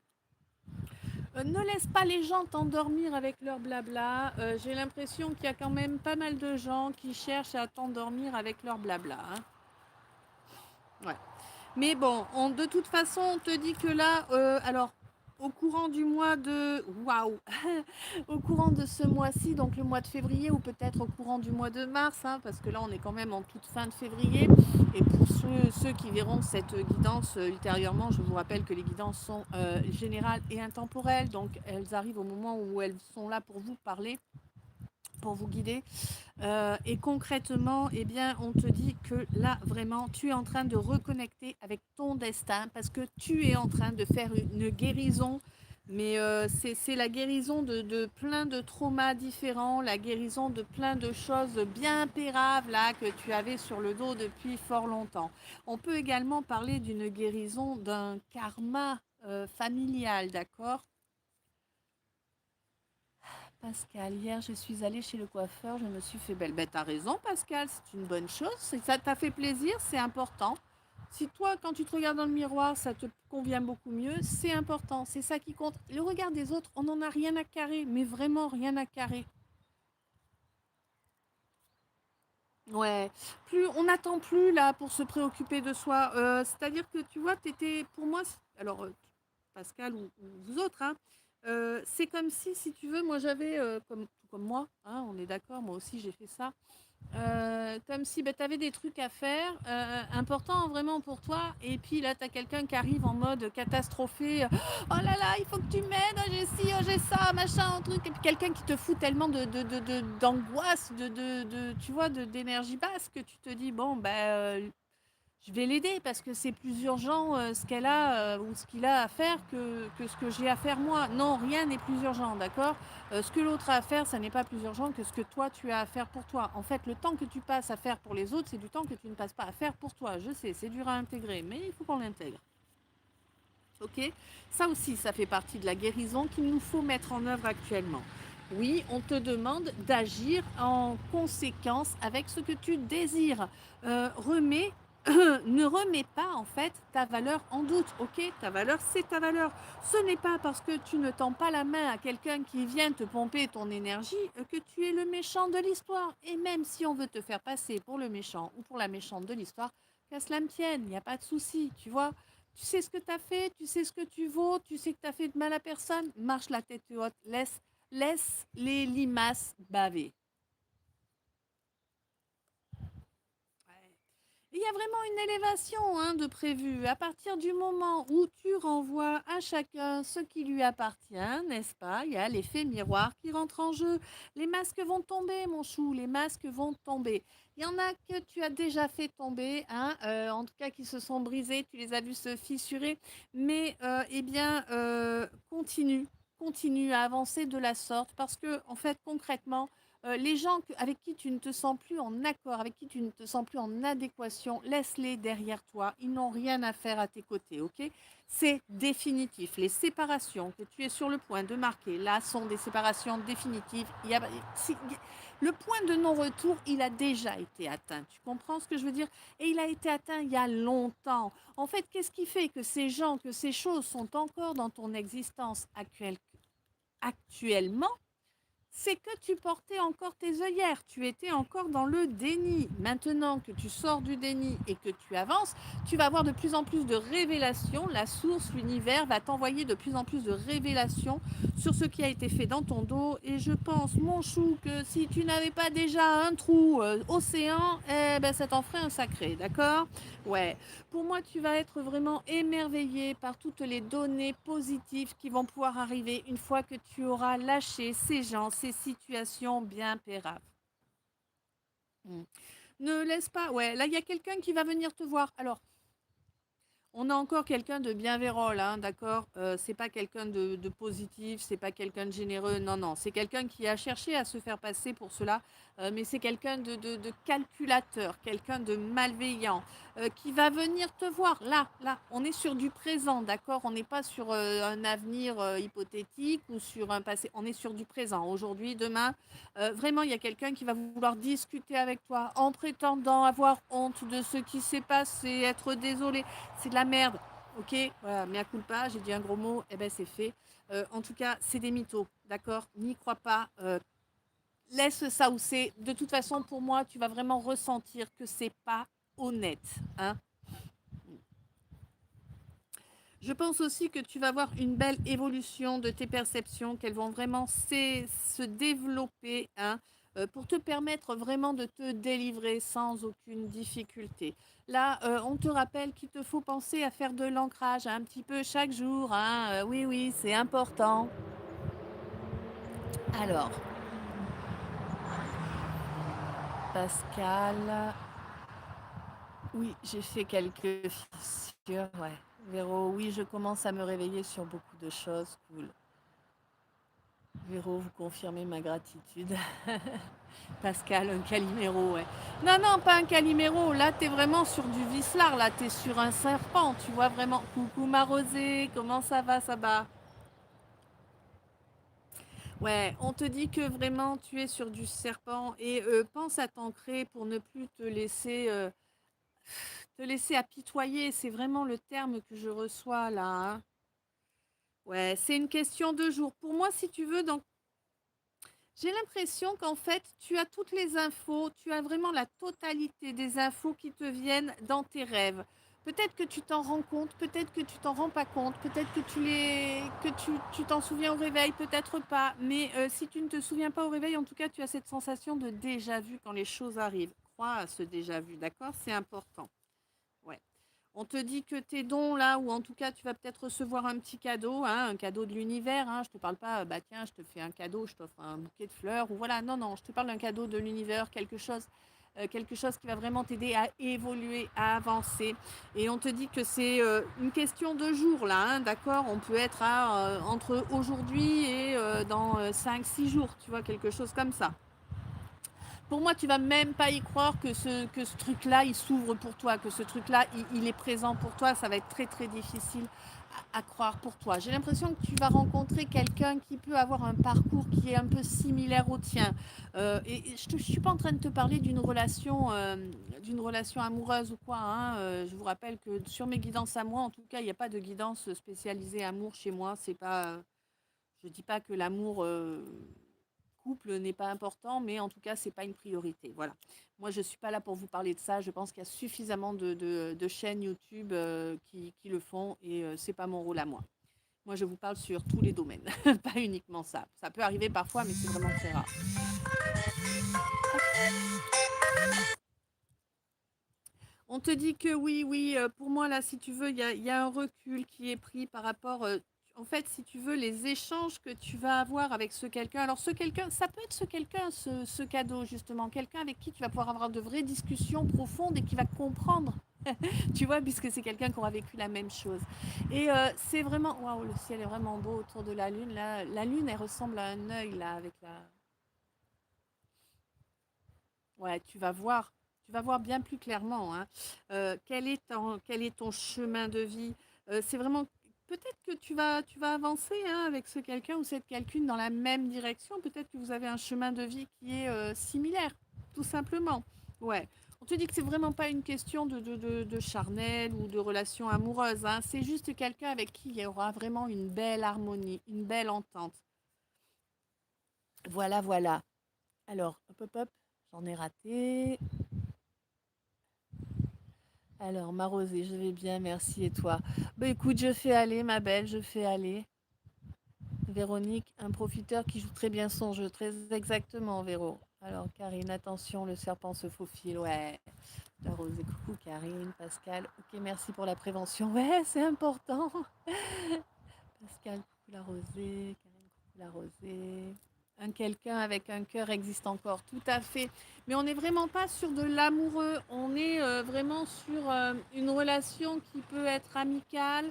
Ne laisse pas les gens t'endormir avec leur blabla. J'ai l'impression qu'il y a quand même pas mal de gens qui cherchent à t'endormir avec leur blabla. Hein. Ouais. Mais bon, de toute façon, on te dit que là, alors, au courant du mois de... Waouh Au courant de ce mois-ci, donc le mois de février, ou peut-être au courant du mois de mars, hein, parce que là, on est quand même en toute fin de février. Et pour ceux qui verront cette guidance ultérieurement, je vous rappelle que les guidances sont générales et intemporelles, donc elles arrivent au moment où elles sont là pour vous parler, pour vous guider. Et concrètement, eh bien, on te dit que là, vraiment, tu es en train de reconnecter avec ton destin parce que tu es en train de faire une guérison. Mais c'est la guérison de plein de traumas différents, la guérison de plein de choses bien impérables là, que tu avais sur le dos depuis fort longtemps. On peut également parler d'une guérison d'un karma familial, d'accord? Pascal, hier je suis allée chez le coiffeur, je me suis fait belle. Ben t'as raison Pascal, c'est une bonne chose, ça t'a fait plaisir, c'est important. Si toi quand tu te regardes dans le miroir ça te convient beaucoup mieux, c'est important, c'est ça qui compte. Le regard des autres, on n'en a rien à carrer, mais vraiment rien à carrer. Ouais, plus on n'attend plus là pour se préoccuper de soi. C'est-à-dire que tu vois, t'étais pour moi, alors Pascal ou vous autres, hein, c'est comme si tu veux, moi j'avais, tout comme moi, hein, on est d'accord, moi aussi j'ai fait ça, comme si tu avais des trucs à faire, importants vraiment pour toi, et puis là tu as quelqu'un qui arrive en mode catastrophé, oh là là, il faut que tu m'aides, oh, j'ai ci, oh, j'ai ça, machin, un truc, et puis quelqu'un qui te fout tellement d'angoisse, tu vois, d'énergie basse que tu te dis, bon, ben, je vais l'aider parce que c'est plus urgent ce qu'elle a ou ce qu'il a à faire que ce que j'ai à faire moi. Non, rien n'est plus urgent, d'accord. Ce que l'autre a à faire, ça n'est pas plus urgent que ce que toi tu as à faire pour toi. En fait, le temps que tu passes à faire pour les autres, c'est du temps que tu ne passes pas à faire pour toi. Je sais, c'est dur à intégrer, mais il faut qu'on l'intègre. Ok. Ça aussi, ça fait partie de la guérison qu'il nous faut mettre en œuvre actuellement. Oui, on te demande d'agir en conséquence avec ce que tu désires. Remets ne remets pas en fait ta valeur en doute, ok? Ta valeur, c'est ta valeur. Ce n'est pas parce que tu ne tends pas la main à quelqu'un qui vient te pomper ton énergie que tu es le méchant de l'histoire. Et même si on veut te faire passer pour le méchant ou pour la méchante de l'histoire, qu'à cela me tienne, il n'y a pas de souci, tu vois? Tu sais ce que tu as fait, tu sais ce que tu vaux, tu sais que tu as fait de mal à personne, marche la tête haute, laisse les limaces baver. Ouais. Il y y a vraiment une élévation hein, de prévu. À partir du moment où tu renvoies à chacun ce qui lui appartient, n'est-ce pas? Il y a l'effet miroir qui rentre en jeu. Les masques vont tomber, mon chou, les masques vont tomber. Il y en a que tu as déjà fait tomber, hein, en tout cas qui se sont brisés, tu les as vus se fissurer, mais eh bien, continue à avancer de la sorte parce que, en fait, concrètement, les gens avec qui tu ne te sens plus en accord, avec qui tu ne te sens plus en adéquation, laisse-les derrière toi. Ils n'ont rien à faire à tes côtés, ok? C'est définitif. Les séparations que tu es sur le point de marquer, là, sont des séparations définitives. Le point de non-retour, il a déjà été atteint. Tu comprends ce que je veux dire? Et il a été atteint il y a longtemps. En fait, qu'est-ce qui fait que ces gens, que ces choses sont encore dans ton existence actuellement? C'est que tu portais encore tes œillères, tu étais encore dans le déni. Maintenant que tu sors du déni et que tu avances, tu vas avoir de plus en plus de révélations. La source, l'univers va t'envoyer de plus en plus de révélations sur ce qui a été fait dans ton dos. Et je pense, mon chou, que si tu n'avais pas déjà un trou océan, eh ben, ça t'en ferait un sacré, d'accord? Ouais. Pour moi, tu vas être vraiment émerveillé par toutes les données positives qui vont pouvoir arriver une fois que tu auras lâché ces gens, ces situations bien pérables. Mm. Ne laisse pas. Ouais, là, il y a quelqu'un qui va venir te voir. Alors, on a encore quelqu'un de bienveillant là, hein, d'accord? C'est pas quelqu'un de positif, c'est pas quelqu'un de généreux, non, non. C'est quelqu'un qui a cherché à se faire passer pour cela, mais c'est quelqu'un de calculateur, quelqu'un de malveillant, qui va venir te voir. Là, on est sur du présent, d'accord? On n'est pas sur un avenir hypothétique ou sur un passé. On est sur du présent. Aujourd'hui, demain, vraiment, il y a quelqu'un qui va vouloir discuter avec toi en prétendant avoir honte de ce qui s'est passé, être désolé. C'est de la merde. Ok, voilà, mea culpa, j'ai dit un gros mot, eh ben c'est fait. En tout cas, c'est des mythos, d'accord? N'y crois pas. Laisse ça où c'est. De toute façon, pour moi, tu vas vraiment ressentir que c'est pas honnête, hein. Je pense aussi que tu vas avoir une belle évolution de tes perceptions, qu'elles vont vraiment se développer hein, pour te permettre vraiment de te délivrer sans aucune difficulté. Là, on te rappelle qu'il te faut penser à faire de l'ancrage un petit peu chaque jour. Hein. Oui, oui, c'est important. Alors, Pascal, oui, j'ai fait quelques fissures, ouais. Véro, oui, je commence à me réveiller sur beaucoup de choses. Cool. Véro, vous confirmez ma gratitude. Pascal, un Calimero, ouais. Non, non, pas un Calimero. Là, t'es vraiment sur du vislard. Là, t'es sur un serpent. Tu vois vraiment. Coucou ma rosée, comment ça va, ça va? Ouais, on te dit que vraiment tu es sur du serpent et pense à t'ancrer pour ne plus te laisser apitoyer. C'est vraiment le terme que je reçois là. Hein. Ouais, c'est une question de jour. Pour moi, si tu veux, dans j'ai l'impression qu'en fait, tu as toutes les infos, tu as vraiment la totalité des infos qui te viennent dans tes rêves. Peut-être que tu t'en rends compte, peut-être que tu t'en rends pas compte, peut-être que tu t'en souviens au réveil, peut-être pas. Mais si tu ne te souviens pas au réveil, en tout cas, tu as cette sensation de déjà vu quand les choses arrivent. Crois à ce déjà vu, d'accord? C'est important. Ouais. On te dit que tes dons là, ou en tout cas tu vas peut-être recevoir un petit cadeau, hein, un cadeau de l'univers. Hein, je te parle pas, bah tiens, je te fais un cadeau, je t'offre un bouquet de fleurs, ou voilà, non, non, je te parle d'un cadeau de l'univers, quelque chose qui va vraiment t'aider à évoluer, à avancer. Et on te dit que c'est une question de jours là, hein, d'accord? On peut être entre aujourd'hui et dans 5-6 jours, tu vois, quelque chose comme ça. Pour moi, tu vas même pas y croire que ce truc-là, il s'ouvre pour toi, que ce truc-là, il est présent pour toi. Ça va être très, très difficile à croire pour toi. J'ai l'impression que tu vas rencontrer quelqu'un qui peut avoir un parcours qui est un peu similaire au tien. Et je ne suis pas en train de te parler d'une relation amoureuse ou quoi. Hein. Je vous rappelle que sur mes guidances à moi, en tout cas, il n'y a pas de guidance spécialisée amour chez moi. C'est pas, je ne dis pas que l'amour couple n'est pas important, mais en tout cas, c'est pas une priorité. Voilà. Moi, je suis pas là pour vous parler de ça. Je pense qu'il y a suffisamment de chaînes YouTube qui le font et c'est pas mon rôle à moi. Moi, je vous parle sur tous les domaines, pas uniquement ça. Ça peut arriver parfois, mais c'est vraiment très rare. On te dit que oui, oui, pour moi, là, si tu veux, il y a un recul qui est pris par rapport, en fait, si tu veux, les échanges que tu vas avoir avec ce quelqu'un. Alors, ce quelqu'un, ça peut être ce quelqu'un, ce cadeau, justement, quelqu'un avec qui tu vas pouvoir avoir de vraies discussions profondes et qui va comprendre, tu vois, puisque c'est quelqu'un qui aura vécu la même chose. Et c'est vraiment, waouh, le ciel est vraiment beau autour de la lune. Là, la lune, elle ressemble à un œil, là, avec la. Ouais, tu vas voir bien plus clairement, hein. Quel est ton chemin de vie? C'est vraiment peut-être que tu vas avancer, hein, avec ce quelqu'un ou cette quelqu'une dans la même direction. Peut-être que vous avez un chemin de vie qui est similaire, tout simplement. Ouais. On te dit que c'est vraiment pas une question de charnel ou de relation amoureuse, hein. C'est juste quelqu'un avec qui il y aura vraiment une belle harmonie, une belle entente. Voilà, voilà. Alors, hop, hop, hop, j'en ai raté. Alors, ma Rosée, je vais bien, merci. Et toi? Bah écoute, je fais aller, ma belle, je fais aller. Véronique, un profiteur qui joue très bien son jeu, très exactement, Véro. Alors, Karine, attention, le serpent se faufile, ouais. La Rosée, coucou, Karine, Pascal. Ok, merci pour la prévention. Ouais, c'est important. Pascal, coucou, la Rosée. Karine, coucou, la Rosée. Un quelqu'un avec un cœur existe encore, tout à fait. Mais on n'est vraiment pas sur de l'amoureux, on est vraiment sur une relation qui peut être amicale,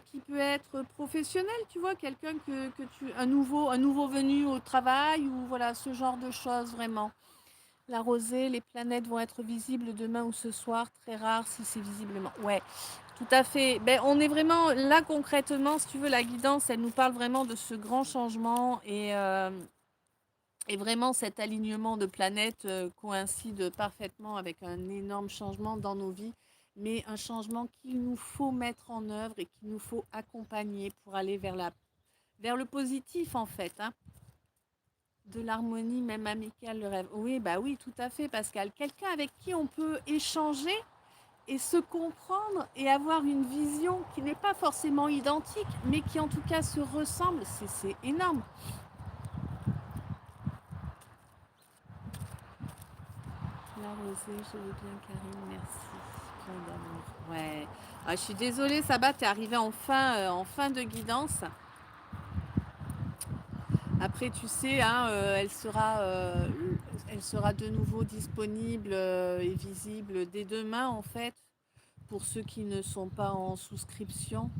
qui peut être professionnelle, tu vois, quelqu'un que tu, un nouveau venu au travail ou voilà, ce genre de choses vraiment. La rosée, les planètes vont être visibles demain ou ce soir, très rare si c'est visiblement. Ouais, tout à fait. Ben, on est vraiment là concrètement, si tu veux, la guidance, elle nous parle vraiment de ce grand changement et vraiment, cet alignement de planètes coïncide parfaitement avec un énorme changement dans nos vies, mais un changement qu'il nous faut mettre en œuvre et qu'il nous faut accompagner pour aller vers le positif, en fait, hein. De l'harmonie, même amicale, le rêve. Oui, bah oui, tout à fait, Pascal. Quelqu'un avec qui on peut échanger et se comprendre et avoir une vision qui n'est pas forcément identique, mais qui en tout cas se ressemble, c'est énorme. La rosée, je veux bien, Karine, merci. Plein d'amour. Ouais. Ah, je suis désolée, Sabat, t'es arrivée en fin de guidance. Après, tu sais, hein, elle sera de nouveau disponible et visible dès demain, en fait, pour ceux qui ne sont pas en souscription.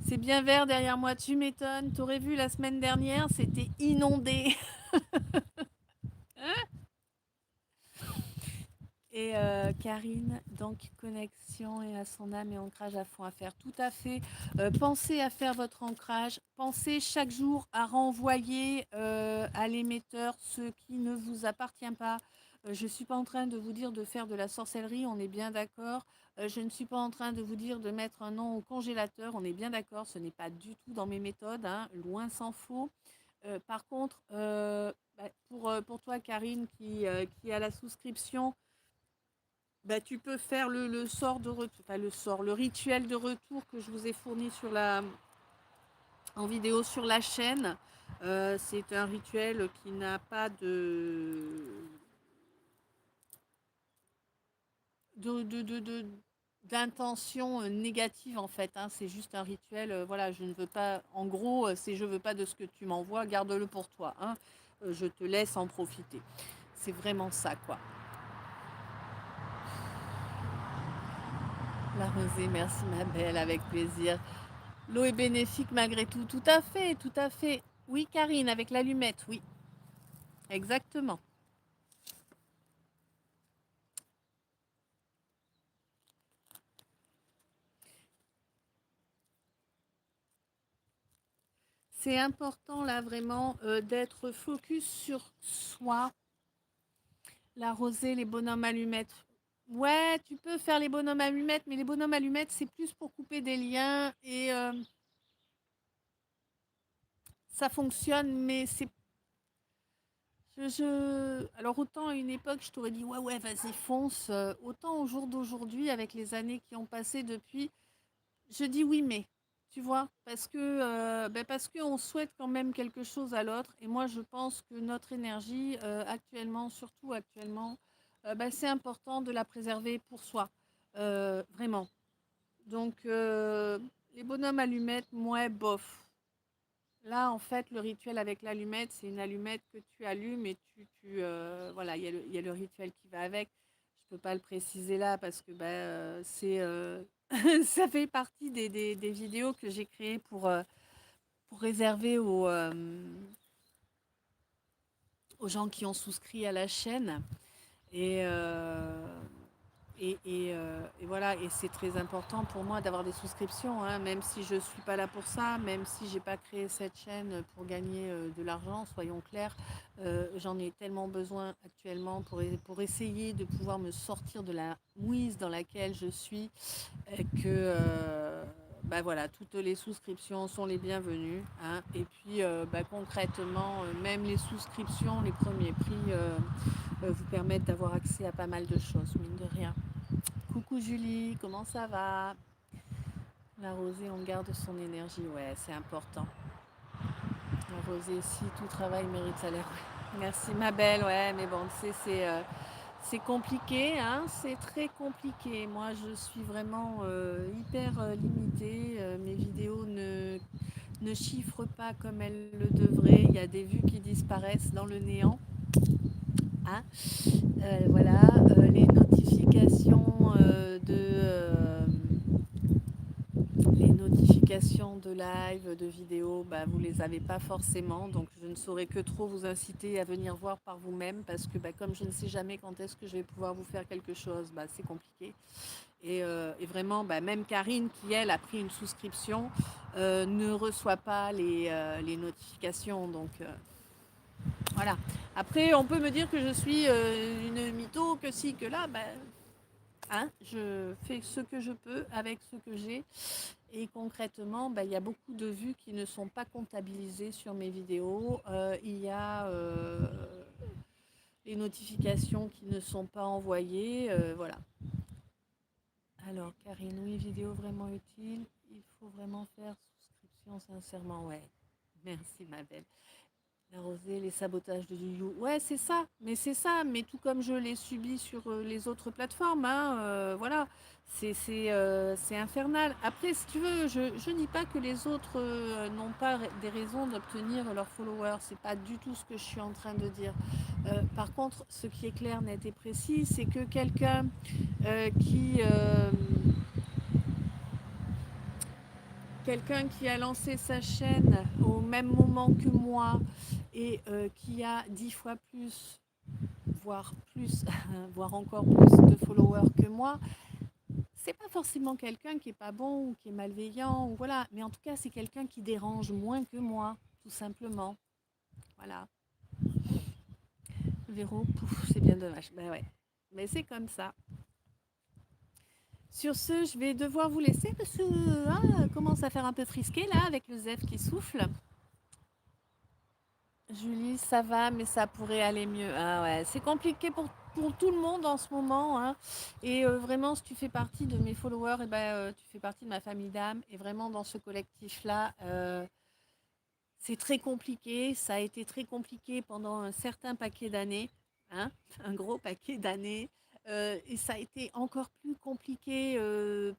C'est bien vert derrière moi, tu m'étonnes. T'aurais vu la semaine dernière, c'était inondé. Et Karine, donc connexion et à son âme et ancrage à fond à faire. Tout à fait. Pensez à faire votre ancrage. Pensez chaque jour à renvoyer à l'émetteur ce qui ne vous appartient pas. Je ne suis pas en train de vous dire de faire de la sorcellerie, on est bien d'accord. Je ne suis pas en train de vous dire de mettre un nom au congélateur, on est bien d'accord. Ce n'est pas du tout dans mes méthodes, hein, loin s'en faut. Par contre, pour toi, Karine, qui a la souscription, bah, tu peux faire le sort de retour, enfin le rituel de retour que je vous ai fourni en vidéo sur la chaîne. C'est un rituel qui n'a pas de, de, de- de- d'intention négative en fait, hein. C'est juste un rituel. Voilà, je ne veux pas, en gros, c'est je veux pas de ce que tu m'envoies, garde-le pour toi, hein. Je te laisse en profiter. C'est vraiment ça, quoi. La rosée, merci ma belle, avec plaisir. L'eau est bénéfique malgré tout. Tout à fait, tout à fait. Oui, Karine, avec l'allumette, oui, exactement. C'est important là vraiment d'être focus sur soi. La rosée, les bonhommes allumettes. Ouais, tu peux faire les bonhommes allumettes, mais les bonhommes allumettes, c'est plus pour couper des liens et ça fonctionne, mais c'est. Alors autant à une époque, je t'aurais dit ouais, ouais, vas-y, fonce. Autant au jour d'aujourd'hui, avec les années qui ont passé depuis, je dis oui, mais tu vois, parce que on souhaite quand même quelque chose à l'autre. Et moi, je pense que notre énergie, actuellement, surtout actuellement, c'est important de la préserver pour soi. vraiment. Donc, les bonhommes allumettes, moi, bof. Là, en fait, le rituel avec l'allumette, c'est une allumette que tu allumes et voilà, il y a le rituel qui va avec. Je peux pas le préciser là parce que ça fait partie des vidéos que j'ai créées pour réserver aux gens qui ont souscrit à la chaîne. Et, euh, et voilà, et c'est très important pour moi d'avoir des souscriptions, hein, même si je ne suis pas là pour ça, même si j'ai pas créé cette chaîne pour gagner de l'argent, soyons clairs, j'en ai tellement besoin actuellement pour essayer de pouvoir me sortir de la mouise dans laquelle je suis, bah voilà, toutes les souscriptions sont les bienvenues, hein, et puis concrètement, même les souscriptions, les premiers prix vous permettent d'avoir accès à pas mal de choses, mine de rien. Coucou Julie, comment ça va? La rosée, on garde son énergie, ouais, c'est important. La rosée, si tout travail mérite salaire, ouais. Merci ma belle, ouais, mais bon, c'est compliqué, hein, c'est très compliqué. Moi, je suis vraiment hyper limitée. Mes vidéos ne chiffrent pas comme elles le devraient. Il y a des vues qui disparaissent dans le néant. Hein. Voilà, les notifications les notifications de live, de vidéos, bah, vous ne les avez pas forcément. Donc je ne saurais que trop vous inciter à venir voir par vous-même parce que bah, comme je ne sais jamais quand est-ce que je vais pouvoir vous faire quelque chose, bah, c'est compliqué. Et vraiment, bah, même Karine, qui elle a pris une souscription, ne reçoit pas les notifications. Donc voilà. Après, on peut me dire que je suis une mytho, que si, que là. Bah, hein, je fais ce que je peux avec ce que j'ai. Et concrètement, bah, il y a beaucoup de vues qui ne sont pas comptabilisées sur mes vidéos. Il y a les notifications qui ne sont pas envoyées. Voilà. Alors, Karine, oui, vidéo vraiment utile. Il faut vraiment faire souscription sincèrement. Ouais. Merci, ma belle. La rosée, les sabotages de Yu. Ouais, c'est ça. Mais c'est ça. Mais tout comme je l'ai subi sur les autres plateformes, hein, voilà. C'est infernal. Après, si tu veux, je dis pas que les autres n'ont pas des raisons d'obtenir leurs followers. C'est pas du tout ce que je suis en train de dire. Par contre, ce qui est clair, net et précis, c'est que quelqu'un euh, qui, euh, quelqu'un qui a lancé sa chaîne au même moment que moi et qui a 10 fois plus, voire plus, voire encore plus de followers que moi, c'est pas forcément quelqu'un qui est pas bon ou qui est malveillant ou voilà, mais en tout cas c'est quelqu'un qui dérange moins que moi, tout simplement. Voilà. Véro, pouf, c'est bien dommage. Ben ouais, mais c'est comme ça. Sur ce, je vais devoir vous laisser parce que commence à faire un peu frisqué là avec le Zef qui souffle. Julie, ça va, mais ça pourrait aller mieux. Ah ouais, c'est compliqué pour tout le monde en ce moment, hein. Et vraiment, si tu fais partie de mes followers, et ben, tu fais partie de ma famille d'âme. Et vraiment, dans ce collectif-là, c'est très compliqué. Ça a été très compliqué pendant un certain paquet d'années, hein, un gros paquet d'années. Et ça a été encore plus compliqué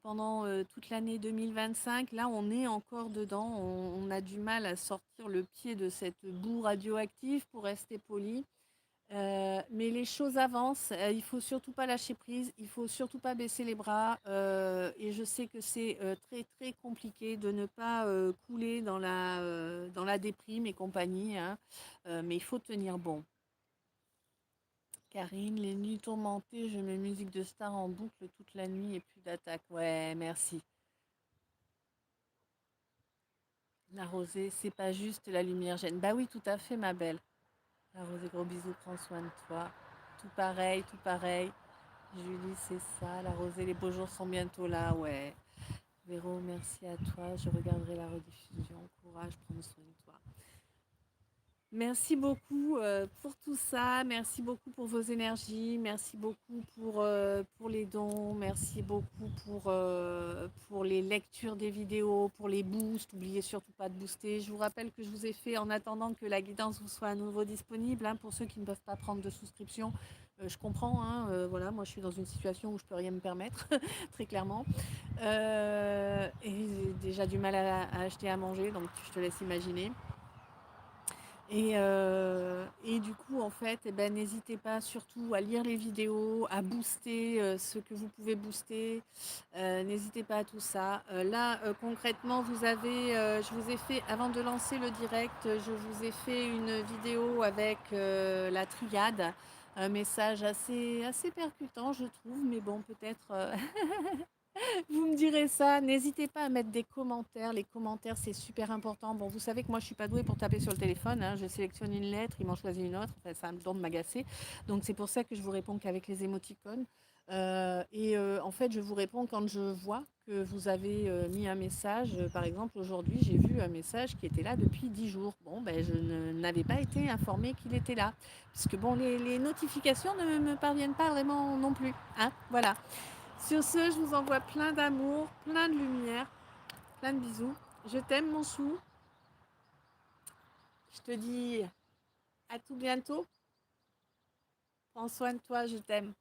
pendant toute l'année 2025. Là, on est encore dedans. On a du mal à sortir le pied de cette boue radioactive, pour rester poli. Mais les choses avancent. Il faut surtout pas lâcher prise. Il faut surtout pas baisser les bras. Et je sais que c'est très très compliqué de ne pas couler dans la déprime et compagnie, hein. Mais il faut tenir bon. Karine, les nuits tourmentées, je mets musique de star en boucle toute la nuit et plus d'attaque. Ouais, merci. La rosée, c'est pas juste la lumière gêne. Bah oui, tout à fait, ma belle. La rosée, gros bisous, prends soin de toi. Tout pareil, tout pareil. Julie, c'est ça. La rosée, les beaux jours sont bientôt là, ouais. Véro, merci à toi. Je regarderai la rediffusion. Courage, prends soin de toi. Merci beaucoup pour tout ça, merci beaucoup pour vos énergies, merci beaucoup pour les dons, merci beaucoup pour les lectures des vidéos, pour les boosts. N'oubliez surtout pas de booster. Je vous rappelle que je vous ai fait en attendant que la guidance vous soit à nouveau disponible, hein, pour ceux qui ne peuvent pas prendre de souscription. Je comprends, hein, voilà, moi je suis dans une situation où je peux rien me permettre, très clairement. Et j'ai déjà du mal à acheter à manger, donc je te laisse imaginer. Et du coup, en fait, eh ben, n'hésitez pas surtout à lire les vidéos, à booster ce que vous pouvez booster. N'hésitez pas à tout ça. Là, concrètement, je vous ai fait, avant de lancer le direct, je vous ai fait une vidéo avec la triade. Un message assez percutant, je trouve, mais bon, peut-être vous me direz ça. N'hésitez pas à mettre des commentaires. Les commentaires, c'est super important. Bon, vous savez que moi, je suis pas douée pour taper sur le téléphone, hein. Je sélectionne une lettre, il m'en choisit une autre. Enfin, ça me donne de m'agacer. Donc, c'est pour ça que je vous réponds qu'avec les émoticônes. En fait, je vous réponds quand je vois que vous avez mis un message. Par exemple, aujourd'hui, j'ai vu un message qui était là depuis 10 jours. Bon, ben, n'avais pas été informée qu'il était là. Puisque, bon, les notifications ne me parviennent pas vraiment non plus, hein. Voilà. Sur ce, je vous envoie plein d'amour, plein de lumière, plein de bisous. Je t'aime, mon chou. Je te dis à tout bientôt. Prends soin de toi, je t'aime.